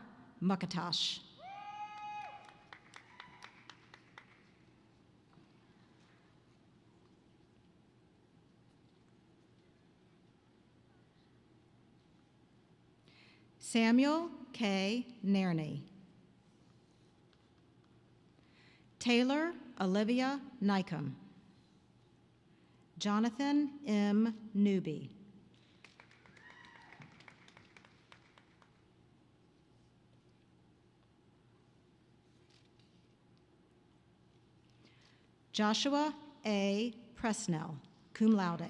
Mukatash. Samuel K. Nairney. Taylor Olivia Nycomb. Jonathan M. Newby. Joshua A. Presnell, cum laude.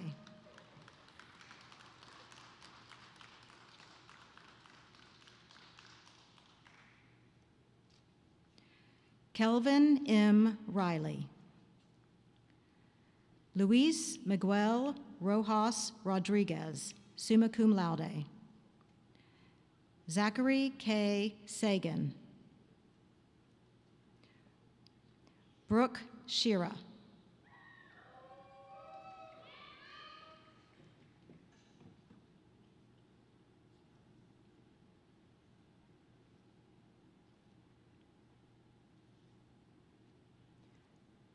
Kelvin M. Riley. Luis Miguel Rojas Rodriguez, summa cum laude. Zachary K. Sagan. Brooke Shira.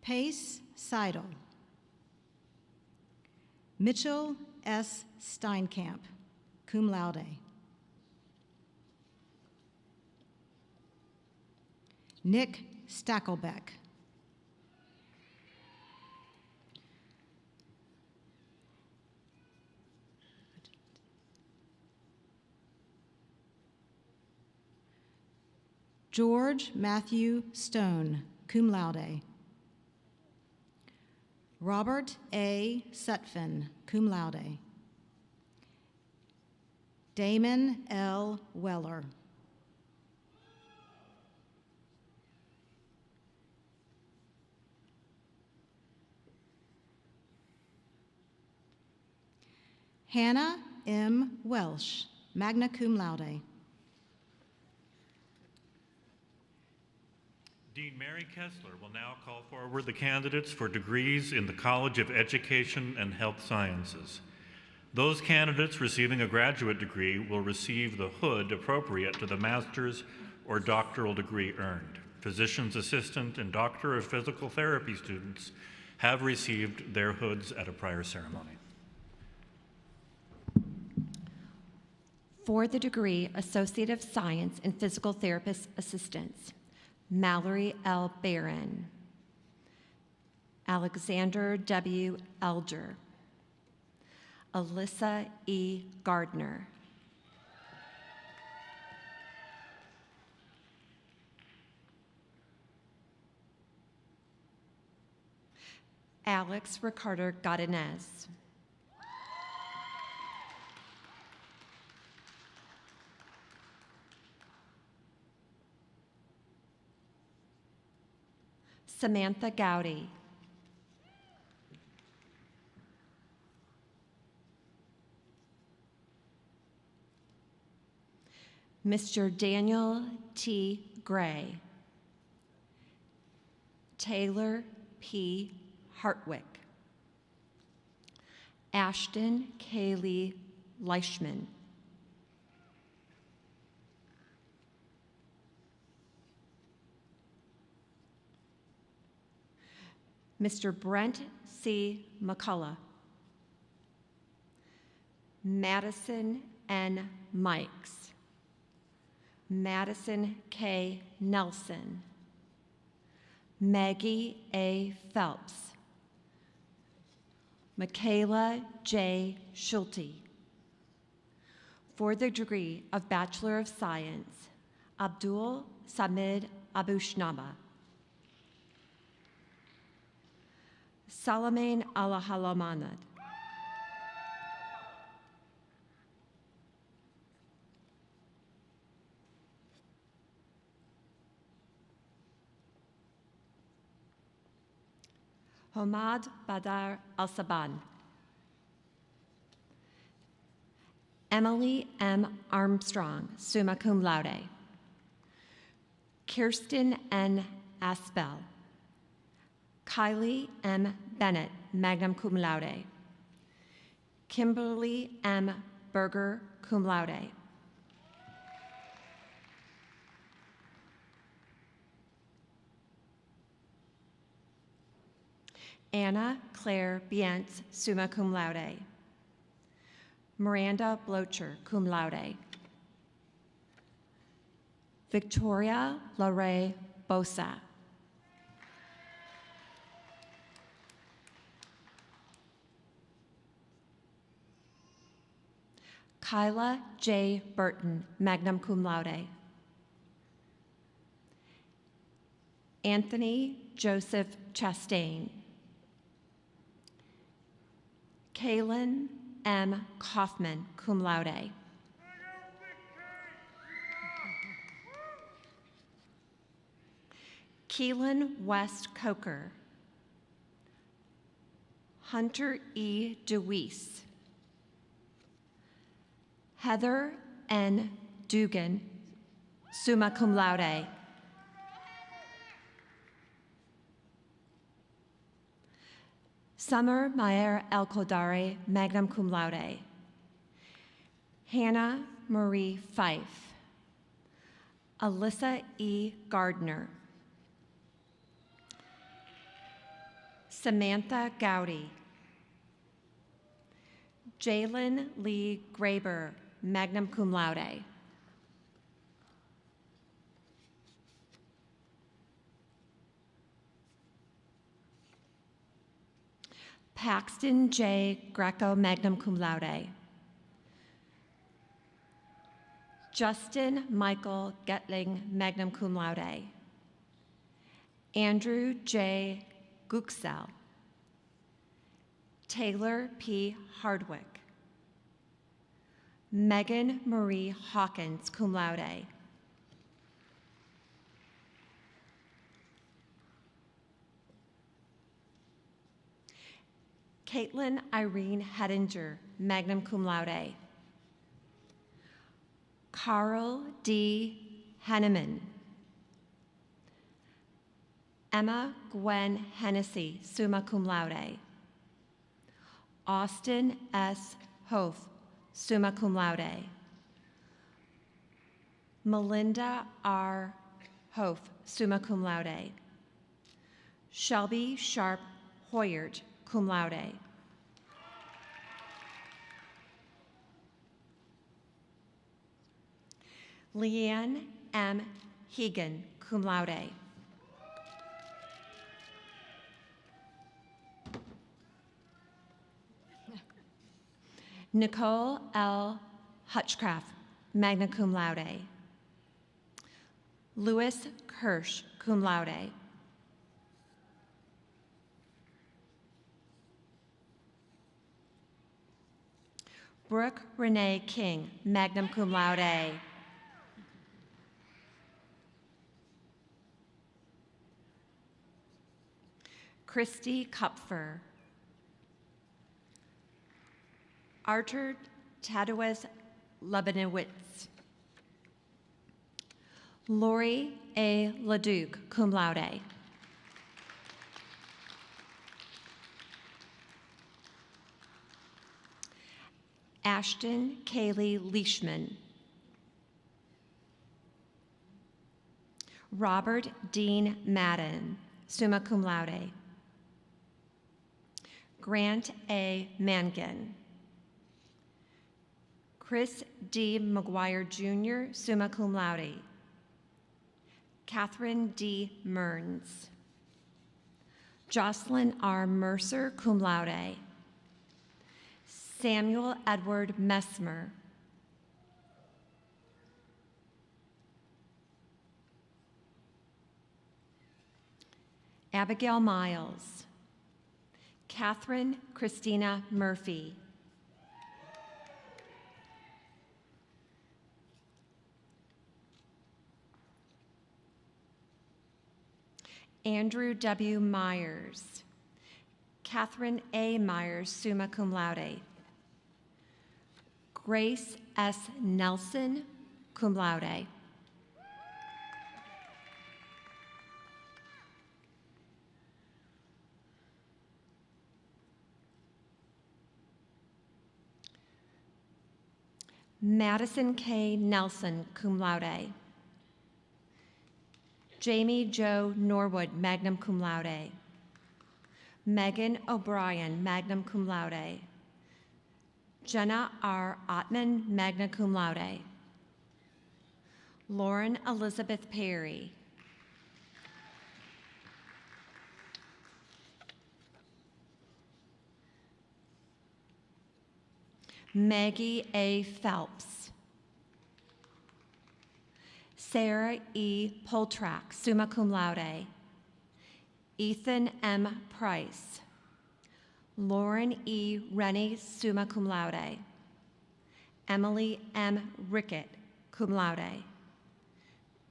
Pace Seidel. Mitchell S. Steinkamp, cum laude. Nick Stackelbeck. George Matthew Stone, cum laude. Robert A. Sutphin, cum laude. Damon L. Weller. Hannah M. Welsh, magna cum laude. Dean Mary Kessler will now call forward the candidates for degrees in the College of Education and Health Sciences. Those candidates receiving a graduate degree will receive the hood appropriate to the master's or doctoral degree earned. Physician's assistant and Doctor of Physical Therapy students have received their hoods at a prior ceremony. For the degree Associate of Science in Physical Therapist Assistance, Mallory L. Barron, Alexander W. Elger, Alyssa E. Gardner, Alex Ricardo Godinez, Samantha Gowdy, Mr. Daniel T. Gray, Taylor P. Hartwick, Ashton Kaylee Leishman, Mr. Brent C. McCullough, Madison N. Mikes, Madison K. Nelson, Maggie A. Phelps, Michaela J. Schulte. For the degree of Bachelor of Science, Abdul Samid Abushnaba, Salamain Alahalamanad, Homad Badar Al-Saban, Emily M. Armstrong, summa cum laude, Kirsten N. Aspel, Kylie M. Bennett, magna cum laude, Kimberly M. Berger, cum laude, Anna Claire Bientz, summa cum laude, Miranda Blocher, cum laude, Victoria Larae Bosa, Kyla J. Burton, magna cum laude, Anthony Joseph Chastain, Kaylin M. Kaufman, cum laude, Keelan West Coker, Hunter E. DeWeese, Heather N. Dugan, summa cum laude, Summer Mayer El-Kodari, magna cum laude, Hannah Marie Fife, Alyssa E. Gardner, Samantha Gowdy, Jalen Lee Graber, magna cum laude, Paxton J. Greco, magna cum laude, Justin Michael Getling, magna cum laude, Andrew J. Guxel, Taylor P. Hardwick, Megan Marie Hawkins, cum laude, Caitlin Irene Hedinger, magna cum laude. Carl D. Henneman. Emma Gwen Hennessy, summa cum laude. Austin S. Hof, summa cum laude. Melinda R. Hof, summa cum laude. Shelby Sharp Hoyert, cum laude. Leanne M. Hegan, cum laude. Nicole L. Hutchcraft, magna cum laude. Louis Kirsch, cum laude. Brooke Renee King, magna cum laude. Christy Kupfer. Artur Tadeusz Lebanowitz. Lori A. Leduc, cum laude. Ashton Kaylee Leishman. Robert Dean Madden, summa cum laude. Grant A. Mangan. Chris D. McGuire Jr., summa cum laude. Catherine D. Mearns. Jocelyn R. Mercer, cum laude. Samuel Edward Messmer. Abigail Miles. Catherine Christina Murphy. Andrew W. Myers. Catherine A. Myers, summa cum laude. Grace S. Nelson, cum laude. Madison K. Nelson, cum laude. Jamie Jo Norwood, magna cum laude. Megan O'Brien, magna cum laude. Jenna R. Ottman, magna cum laude. Lauren Elizabeth Perry. Maggie A. Phelps. Sarah E. Poltrak, summa cum laude. Ethan M. Price. Lauren E. Rennie, summa cum laude. Emily M. Rickett, cum laude.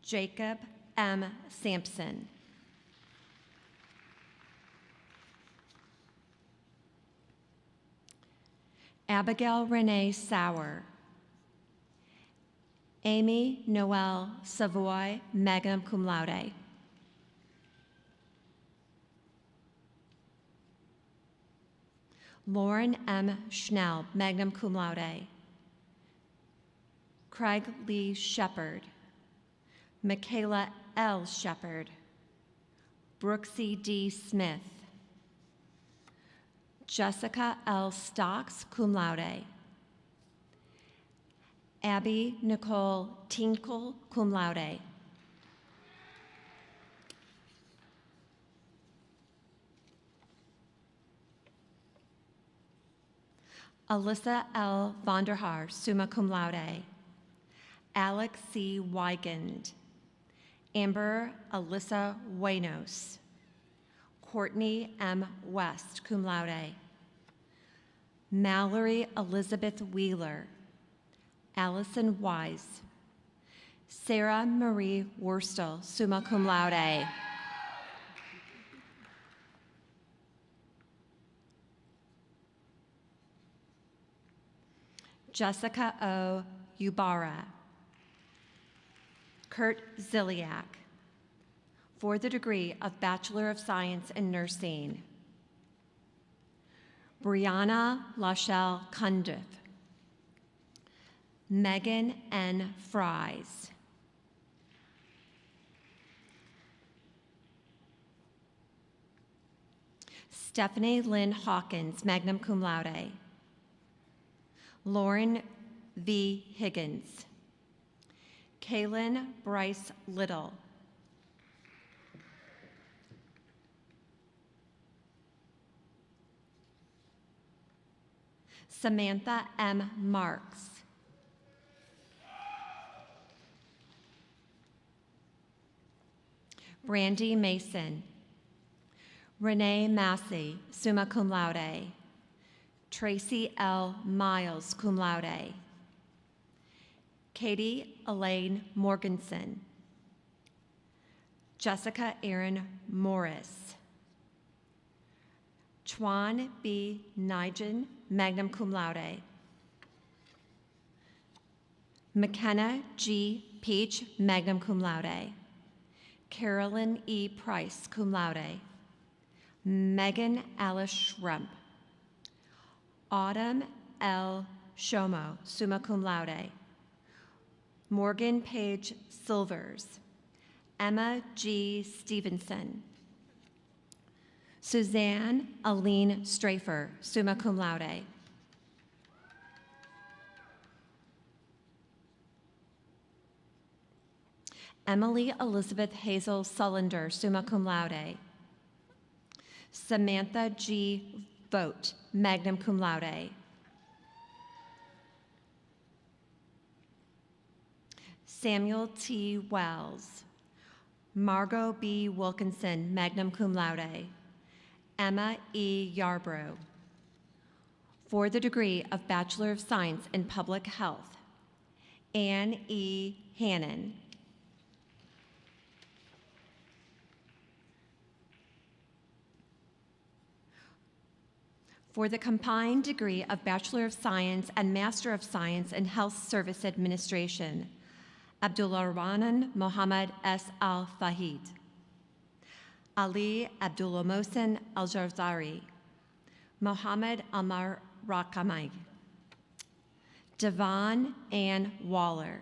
Jacob M. Sampson. Abigail Renee Sauer. Amy Noel Savoy, magna cum laude. Lauren M. Schnell, magna cum laude. Craig Lee Shepard. Michaela L. Shepard. Brooksy D. Smith. Jessica L. Stocks, cum laude. Abby Nicole Tinkle, cum laude. Alyssa L. Vonderhaar, summa cum laude. Alex C. Weigand. Amber Alyssa Waynos. Courtney M. West, cum laude. Mallory Elizabeth Wheeler. Allison Wise. Sarah Marie Worstel, summa cum laude. Jessica O. Yubara. Kurt Ziliak, for the degree of Bachelor of Science in Nursing. Brianna Lachelle Cundiff. Megan N. Fries. Stephanie Lynn Hawkins, magna cum laude. Lauren V. Higgins. Kaylin Bryce Little. Samantha M. Marks. Brandy Mason. Renee Massey, summa cum laude. Tracy L. Miles, cum laude. Katie Elaine Morganson. Jessica Erin Morris. Chuan B. Nigel, magna cum laude. McKenna G. Peach, magna cum laude. Carolyn E. Price, cum laude. Megan Alice Schrump. Autumn L. Shomo, summa cum laude. Morgan Page Silvers. Emma G. Stevenson. Suzanne Aline Strafer, summa cum laude. Emily Elizabeth Hazel Sullender, summa cum laude. Samantha G. Vogt, magna cum laude. Samuel T. Wells. Margot B. Wilkinson, magna cum laude. Emma E. Yarbrough. For the degree of Bachelor of Science in Public Health, Anne E. Hannon. For the combined degree of Bachelor of Science and Master of Science in Health Service Administration, Abdullah Rahman Mohammed S. Al-Fahid. Ali Abdullah Mohsen Al-Jarzari. Mohammed Amar Rakamai. Devon Ann Waller.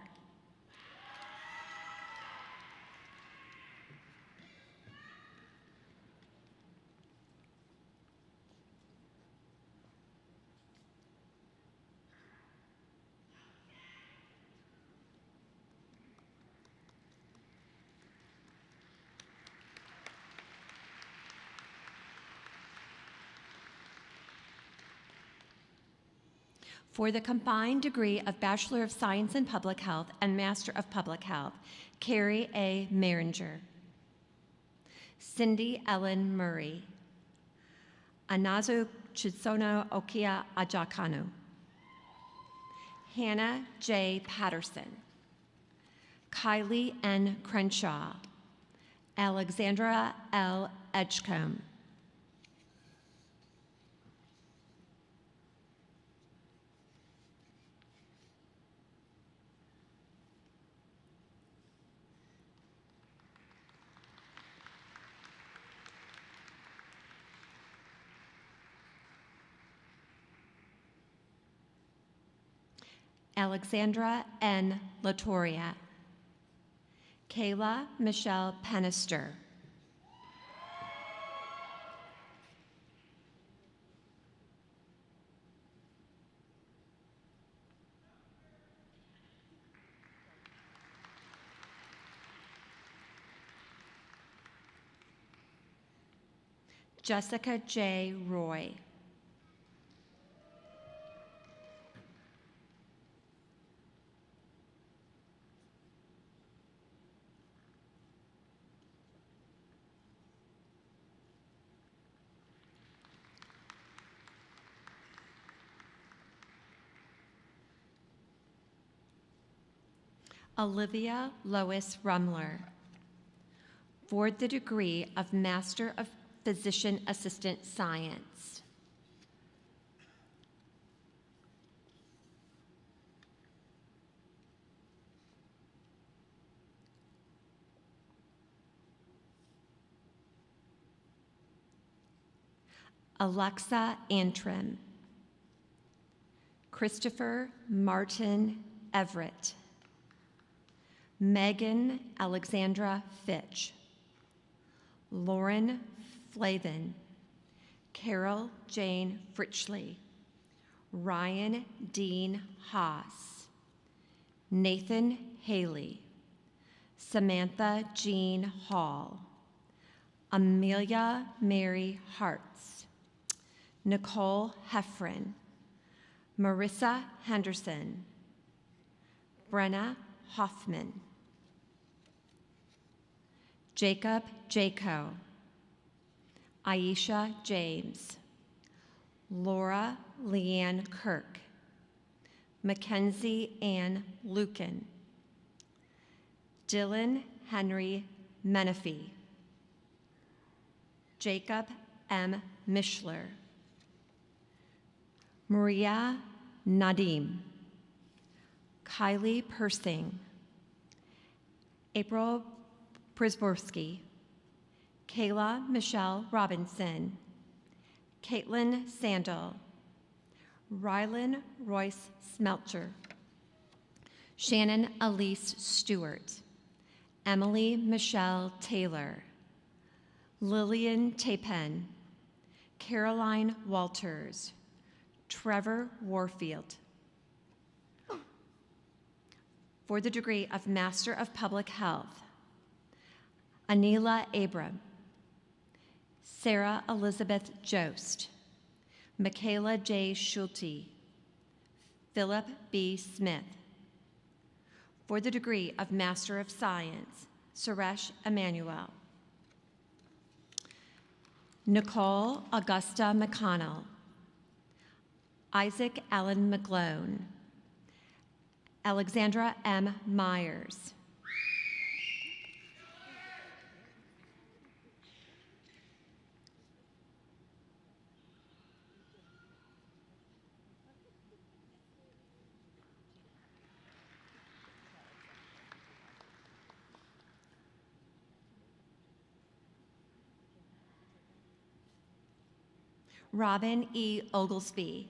For the combined degree of Bachelor of Science in Public Health and Master of Public Health, Carrie A. Maringer. Cindy Ellen Murray. Anazu Chisono Okia Ajakanu. Hannah J. Patterson. Kylie N. Crenshaw. Alexandra L. Edgecombe. Alexandra N. Latoria. Kayla Michelle Penister. Jessica J. Roy. Olivia Lois Rumler, for the degree of Master of Physician Assistant Science. Alexa Antrim, Christopher Martin Everett, Megan Alexandra Fitch, Lauren Flavin, Carol Jane Fritchley, Ryan Dean Haas, Nathan Haley, Samantha Jean Hall, Amelia Mary Hartz, Nicole Heffron, Marissa Henderson, Brenna Hoffman, Jacob Jaco, Aisha James, Laura Leanne Kirk, Mackenzie Ann Lucan, Dylan Henry Menifee, Jacob M. Mishler, Maria Nadim, Kylie Persing, April Prisborski, Kayla Michelle Robinson, Caitlin Sandel, Rylan Royce Smelcher, Shannon Elise Stewart, Emily Michelle Taylor, Lillian Tapen, Caroline Walters, Trevor Warfield. For the degree of Master of Public Health, Anila Abram, Sarah Elizabeth Jost, Michaela J. Schulte, Philip B. Smith. For the degree of Master of Science, Suresh Emmanuel, Nicole Augusta McConnell, Isaac Allen McGlone, Alexandra M. Myers, Robin E. Oglesby,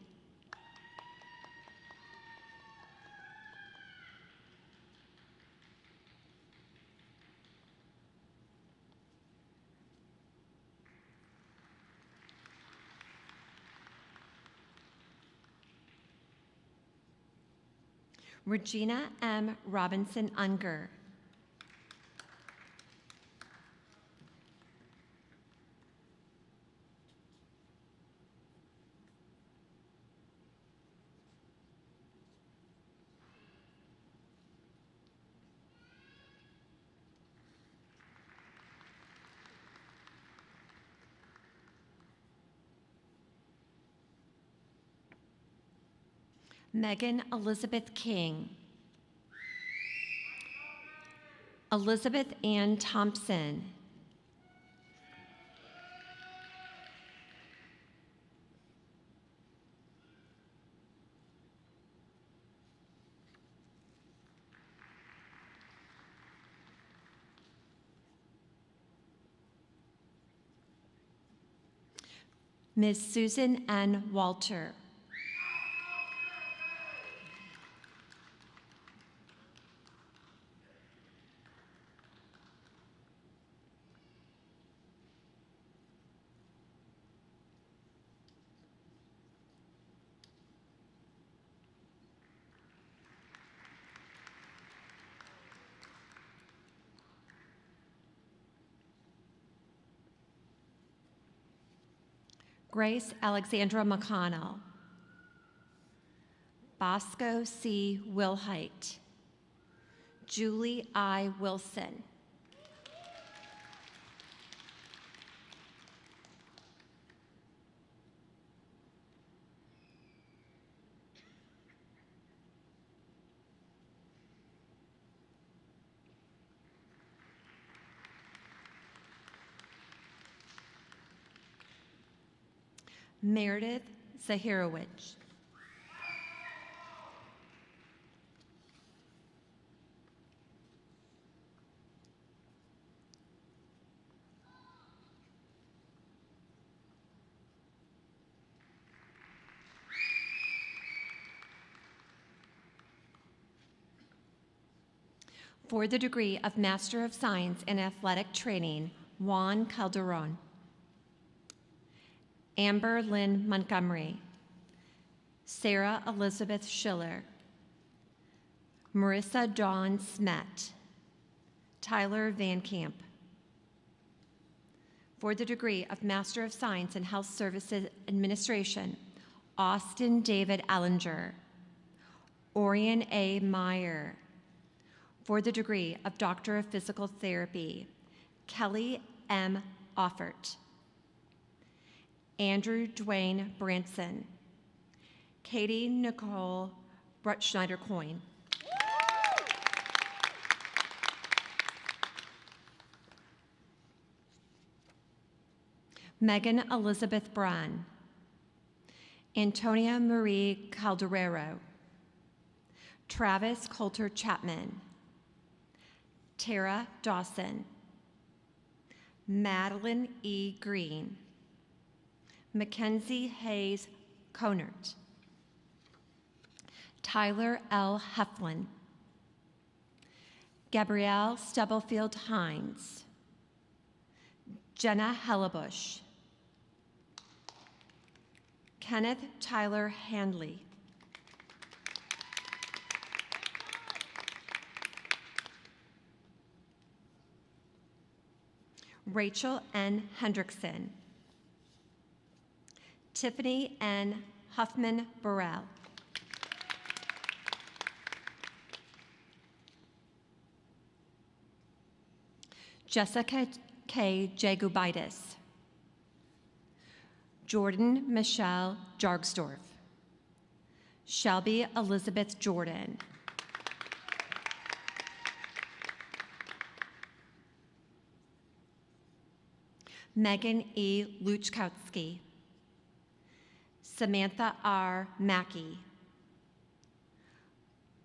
Regina M. Robinson Unger, Megan Elizabeth King, Elizabeth Ann Thompson, Ms. Susan N. Walter, Grace Alexandra McConnell, Bosco C. Wilhite, Julie I. Wilson, Meredith Zahirowicz, For the degree of Master of Science in Athletic Training, Juan Calderon. Amber Lynn Montgomery. Sarah Elizabeth Schiller. Marissa Dawn Smet. Tyler Van Camp. For the degree of Master of Science in Health Services Administration, Austin David Ellinger. Orion A. Meyer. For the degree of Doctor of Physical Therapy, Kelly M. Offert. Andrew Dwayne Branson. Katie Nicole Brutschneider-Coyne. Megan Elizabeth Brun. Antonia Marie Calderero. Travis Coulter Chapman. Tara Dawson. Madeline E. Green. Mackenzie Hayes Conert. Tyler L. Heflin. Gabrielle Stubblefield Hines. Jenna Hellebush. Kenneth Tyler Handley. Rachel N. Hendrickson. Tiffany N. Huffman-Burrell. Jessica K. Jagubaitis. Jordan Michelle Jargsdorf. Shelby Elizabeth Jordan. Megan E. Luchkowski. Samantha R. Mackey.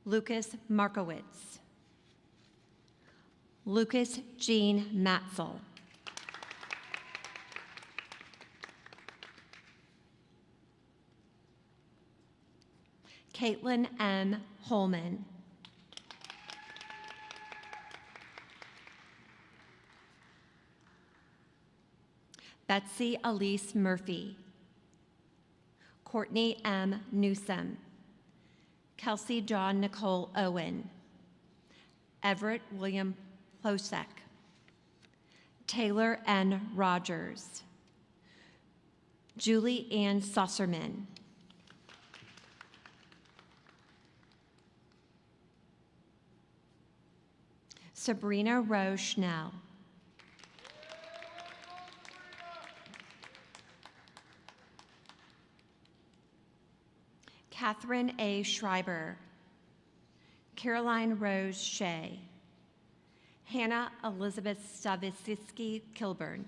Lucas Markowitz. Lucas Jean Matzel. Caitlin M. Holman. Betsy Elise Murphy. Courtney M. Newsom. Kelsey John Nicole Owen. Everett William Plosek. Taylor N. Rogers. Julie Ann Susserman. Sabrina Rose Schnell. Catherine A. Schreiber. Caroline Rose Shea. Hannah Elizabeth Stavisiski Kilburn.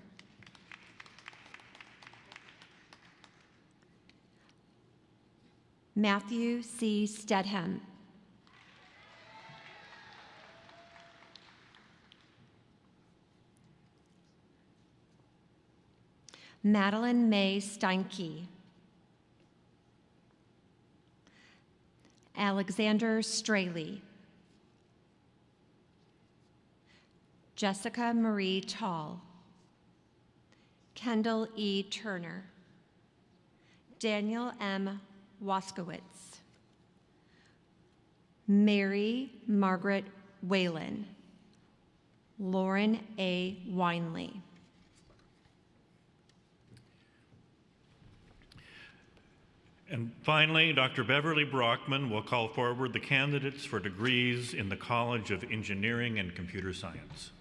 Matthew C. Stedham. Madeline May Steinke. Alexander Straley. Jessica Marie Tall. Kendall E. Turner. Daniel M. Waskowitz. Mary Margaret Whalen. Lauren A. Winley. And finally, Dr. Beverly Brockman will call forward the candidates for degrees in the College of Engineering and Computer Science.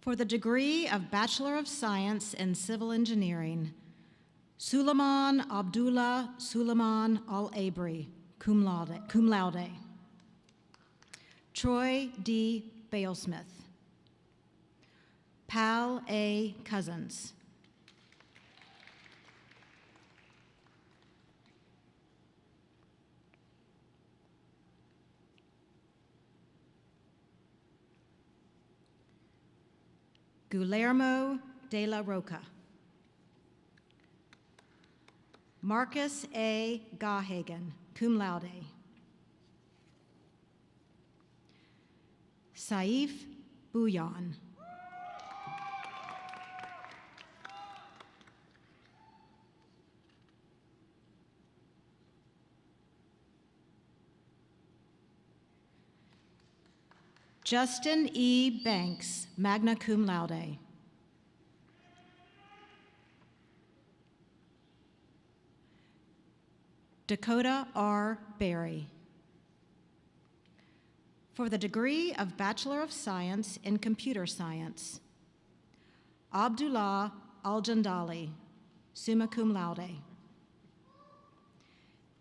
For the degree of Bachelor of Science in Civil Engineering, Suleiman Abdullah Suleiman Al-Abri, cum laude. Troy D. Balesmith. Pal A. Cousins. Guillermo de la Roca. Marcus A. Gahagen, cum laude. Saif Bouillon. Justin E. Banks, magna cum laude. Dakota R. Berry. For the degree of Bachelor of Science in Computer Science, Abdullah Al-Jandali, summa cum laude.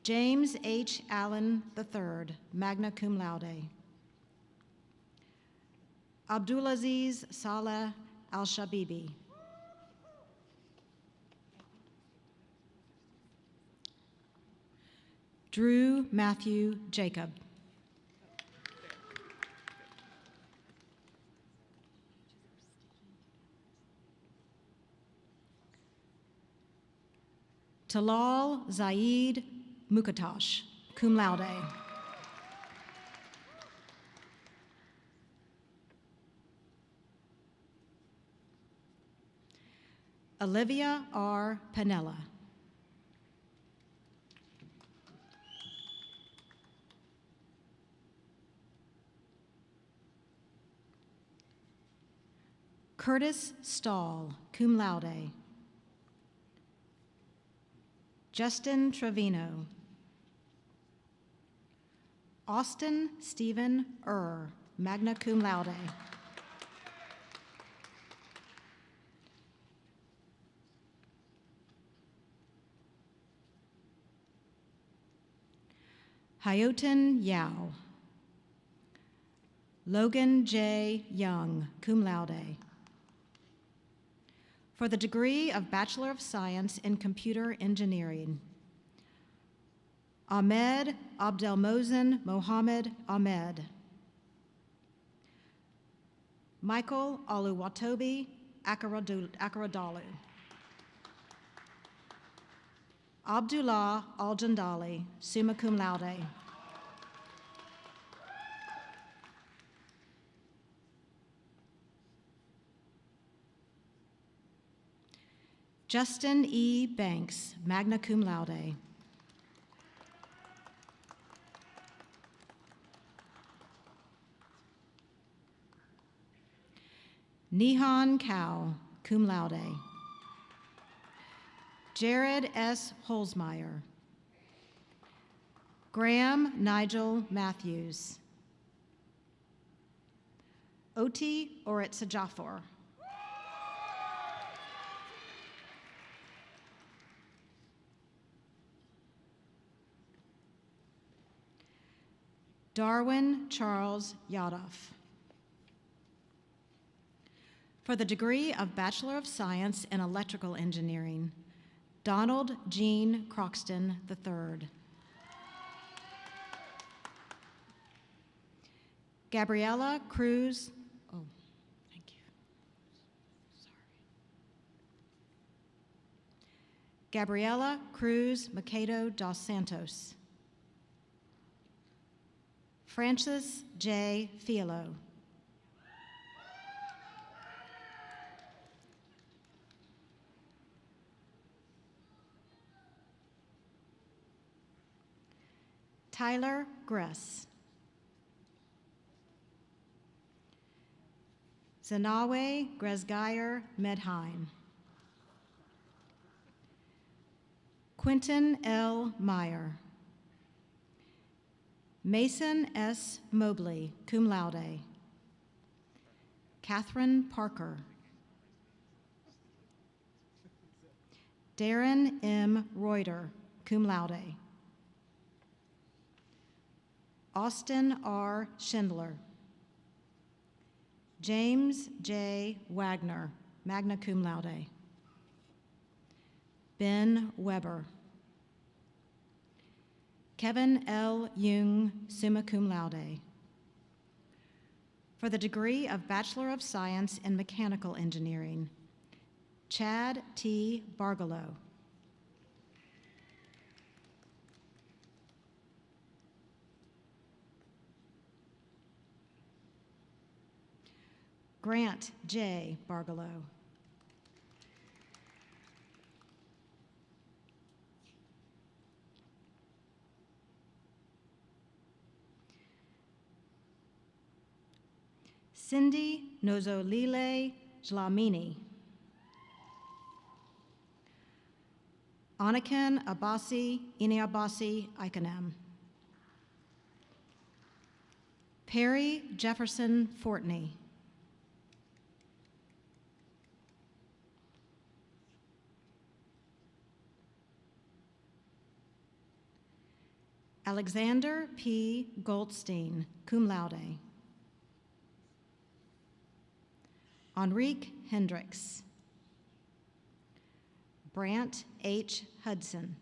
James H. Allen III, magna cum laude. Abdulaziz Saleh Al-Shabibi. Drew Matthew Jacob. Talal Zaid Mukatash, cum laude. Olivia R. Panella. Curtis Stahl, cum laude. Justin Trevino. Austin Stephen magna cum laude. Hyotin Yao. Logan J. Young, cum laude. For the degree of Bachelor of Science in Computer Engineering, Ahmed Abdelmozen Mohammed Ahmed. Michael Oluwatobi Akaradalu. Abdullah Al-Jandali, summa cum laude. Justin E. Banks, magna cum laude. Nihan Kao, cum laude. Jared S. Holzmeyer. Graham Nigel Matthews. Oti Oretsajafor. Darwin Charles Yadoff. For the degree of Bachelor of Science in Electrical Engineering, Donald Gene Croxton III. Gabriela Cruz, thank you. Sorry. Gabriela Cruz Macedo dos Santos. Francis J. Fialo. Tyler Gress. Zanawe Gresgeyer Medheim. Quentin L. Meyer. Mason S. Mobley, cum laude. Catherine Parker. Darren M. Reuter, cum laude. Austin R. Schindler. James J. Wagner, magna cum laude. Ben Weber. Kevin L. Jung, summa cum laude. For the degree of Bachelor of Science in Mechanical Engineering, Chad T. Bargalow. Grant J. Bargelow. Cindy Nozolile Dlamini. Anakin Abasi Iniabasi Ikanem. Perry Jefferson Fortney. Alexander P. Goldstein, cum laude. Enrique Hendricks. Brant H. Hudson.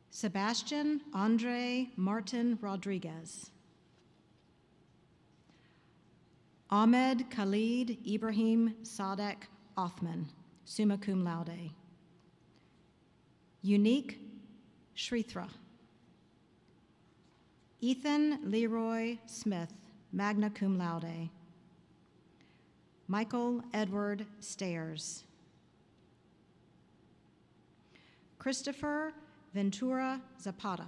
Sebastian Andre Martin Rodriguez. Ahmed Khalid Ibrahim Sadek Othman, summa cum laude. Unique Shrithra. Ethan Leroy Smith, magna cum laude. Michael Edward Stairs. Christopher Ventura Zapata.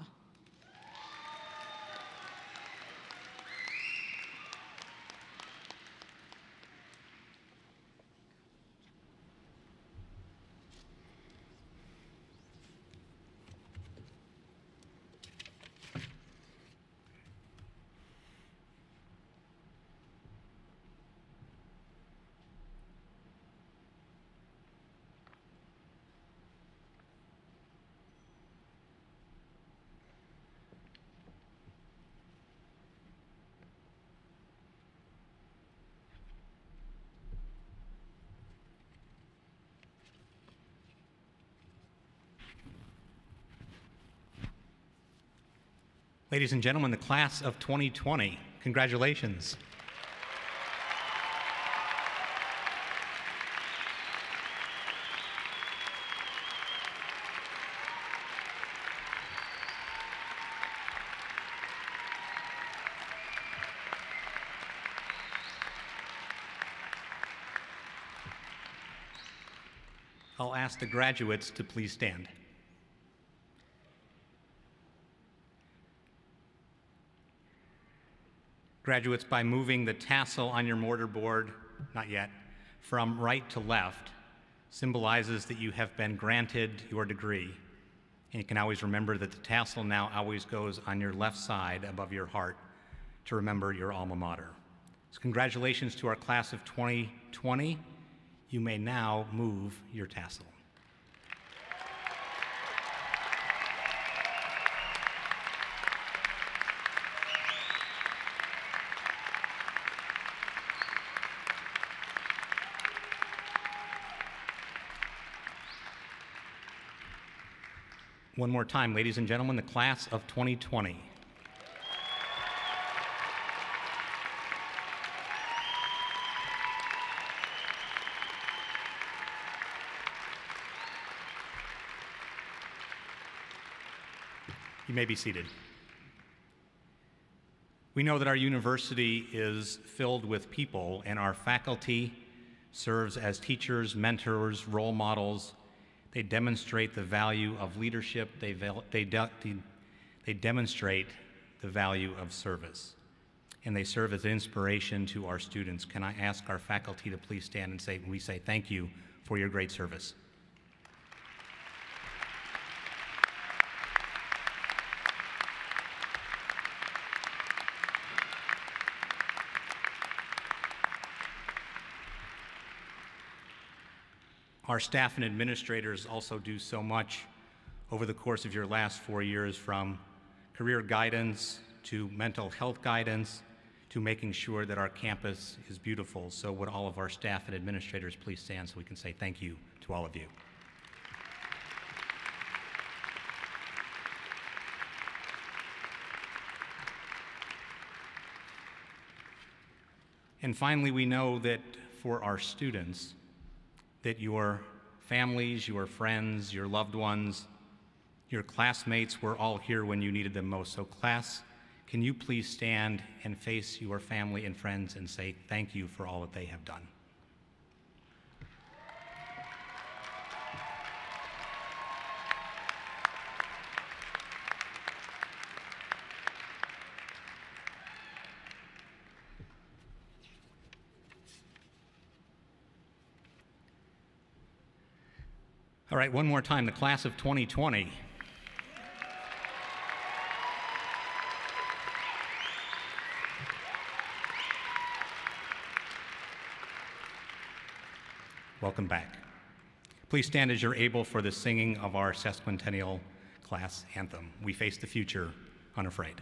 Ladies and gentlemen, the class of 2020, congratulations. I'll ask the graduates to please stand. Graduates, by moving the tassel on your mortarboard, not yet, from right to left, symbolizes that you have been granted your degree. And you can always remember that the tassel now always goes on your left side above your heart to remember your alma mater. So congratulations to our class of 2020. You may now move your tassel. One more time, ladies and gentlemen, the class of 2020. You may be seated. We know that our university is filled with people, and our faculty serves as teachers, mentors, role models. They demonstrate the value of leadership. They demonstrate the value of service. And they serve as an inspiration to our students. Can I ask our faculty to please stand and say, we say thank you for your great service. Our staff and administrators also do so much over the course of your last 4 years, from career guidance to mental health guidance to making sure that our campus is beautiful. So would all of our staff and administrators please stand so we can say thank you to all of you. And finally, we know that for our students, that your families, your friends, your loved ones, your classmates were all here when you needed them most. So class, can you please stand and face your family and friends and say thank you for all that they have done? All right, one more time, the class of 2020. Welcome back. Please stand as you're able for the singing of our sesquicentennial class anthem. We face the future unafraid.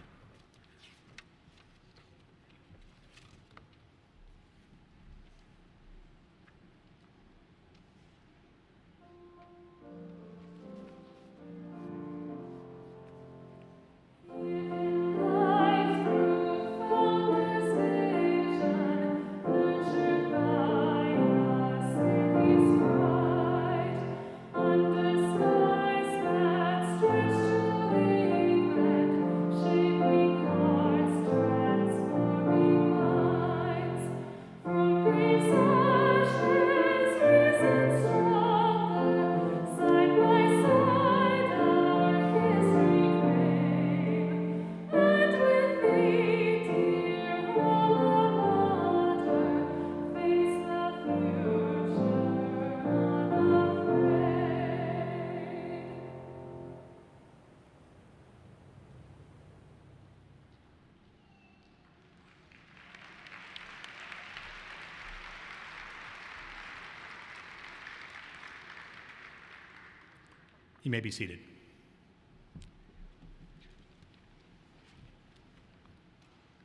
You may be seated.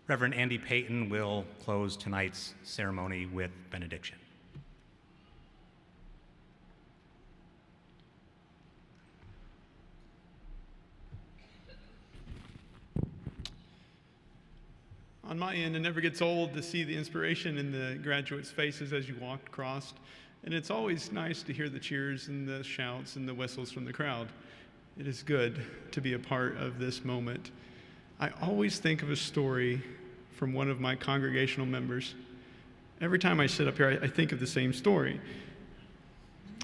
Reverend Andy Payton will close tonight's ceremony with benediction. On my end, it never gets old to see the inspiration in the graduates' faces as you walk across. And it's always nice to hear the cheers and the shouts and the whistles from the crowd. It is good to be a part of this moment. I always think of a story from one of my congregational members. Every time I sit up here, I think of the same story.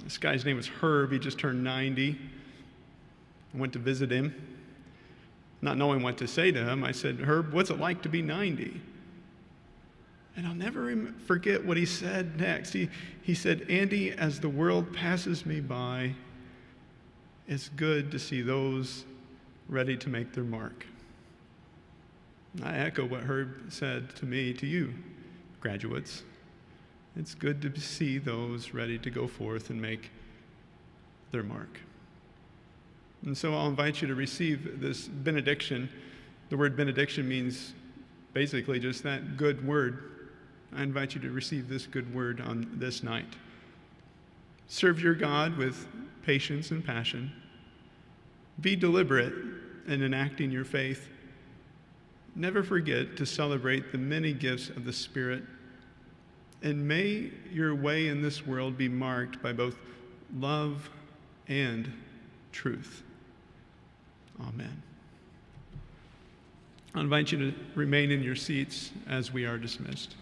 This guy's name was Herb. He just turned 90. I went to visit him. Not knowing what to say to him, I said, "Herb, what's it like to be 90? And I'll never forget what he said next. He said, "Andy, as the world passes me by, it's good to see those ready to make their mark." I echo what Herb said to me, to you, graduates. It's good to see those ready to go forth and make their mark. And so I'll invite you to receive this benediction. The word benediction means basically just that, good word. I invite you to receive this good word on this night. Serve your God with patience and passion. Be deliberate in enacting your faith. Never forget to celebrate the many gifts of the Spirit. And may your way in this world be marked by both love and truth. Amen. I invite you to remain in your seats as we are dismissed.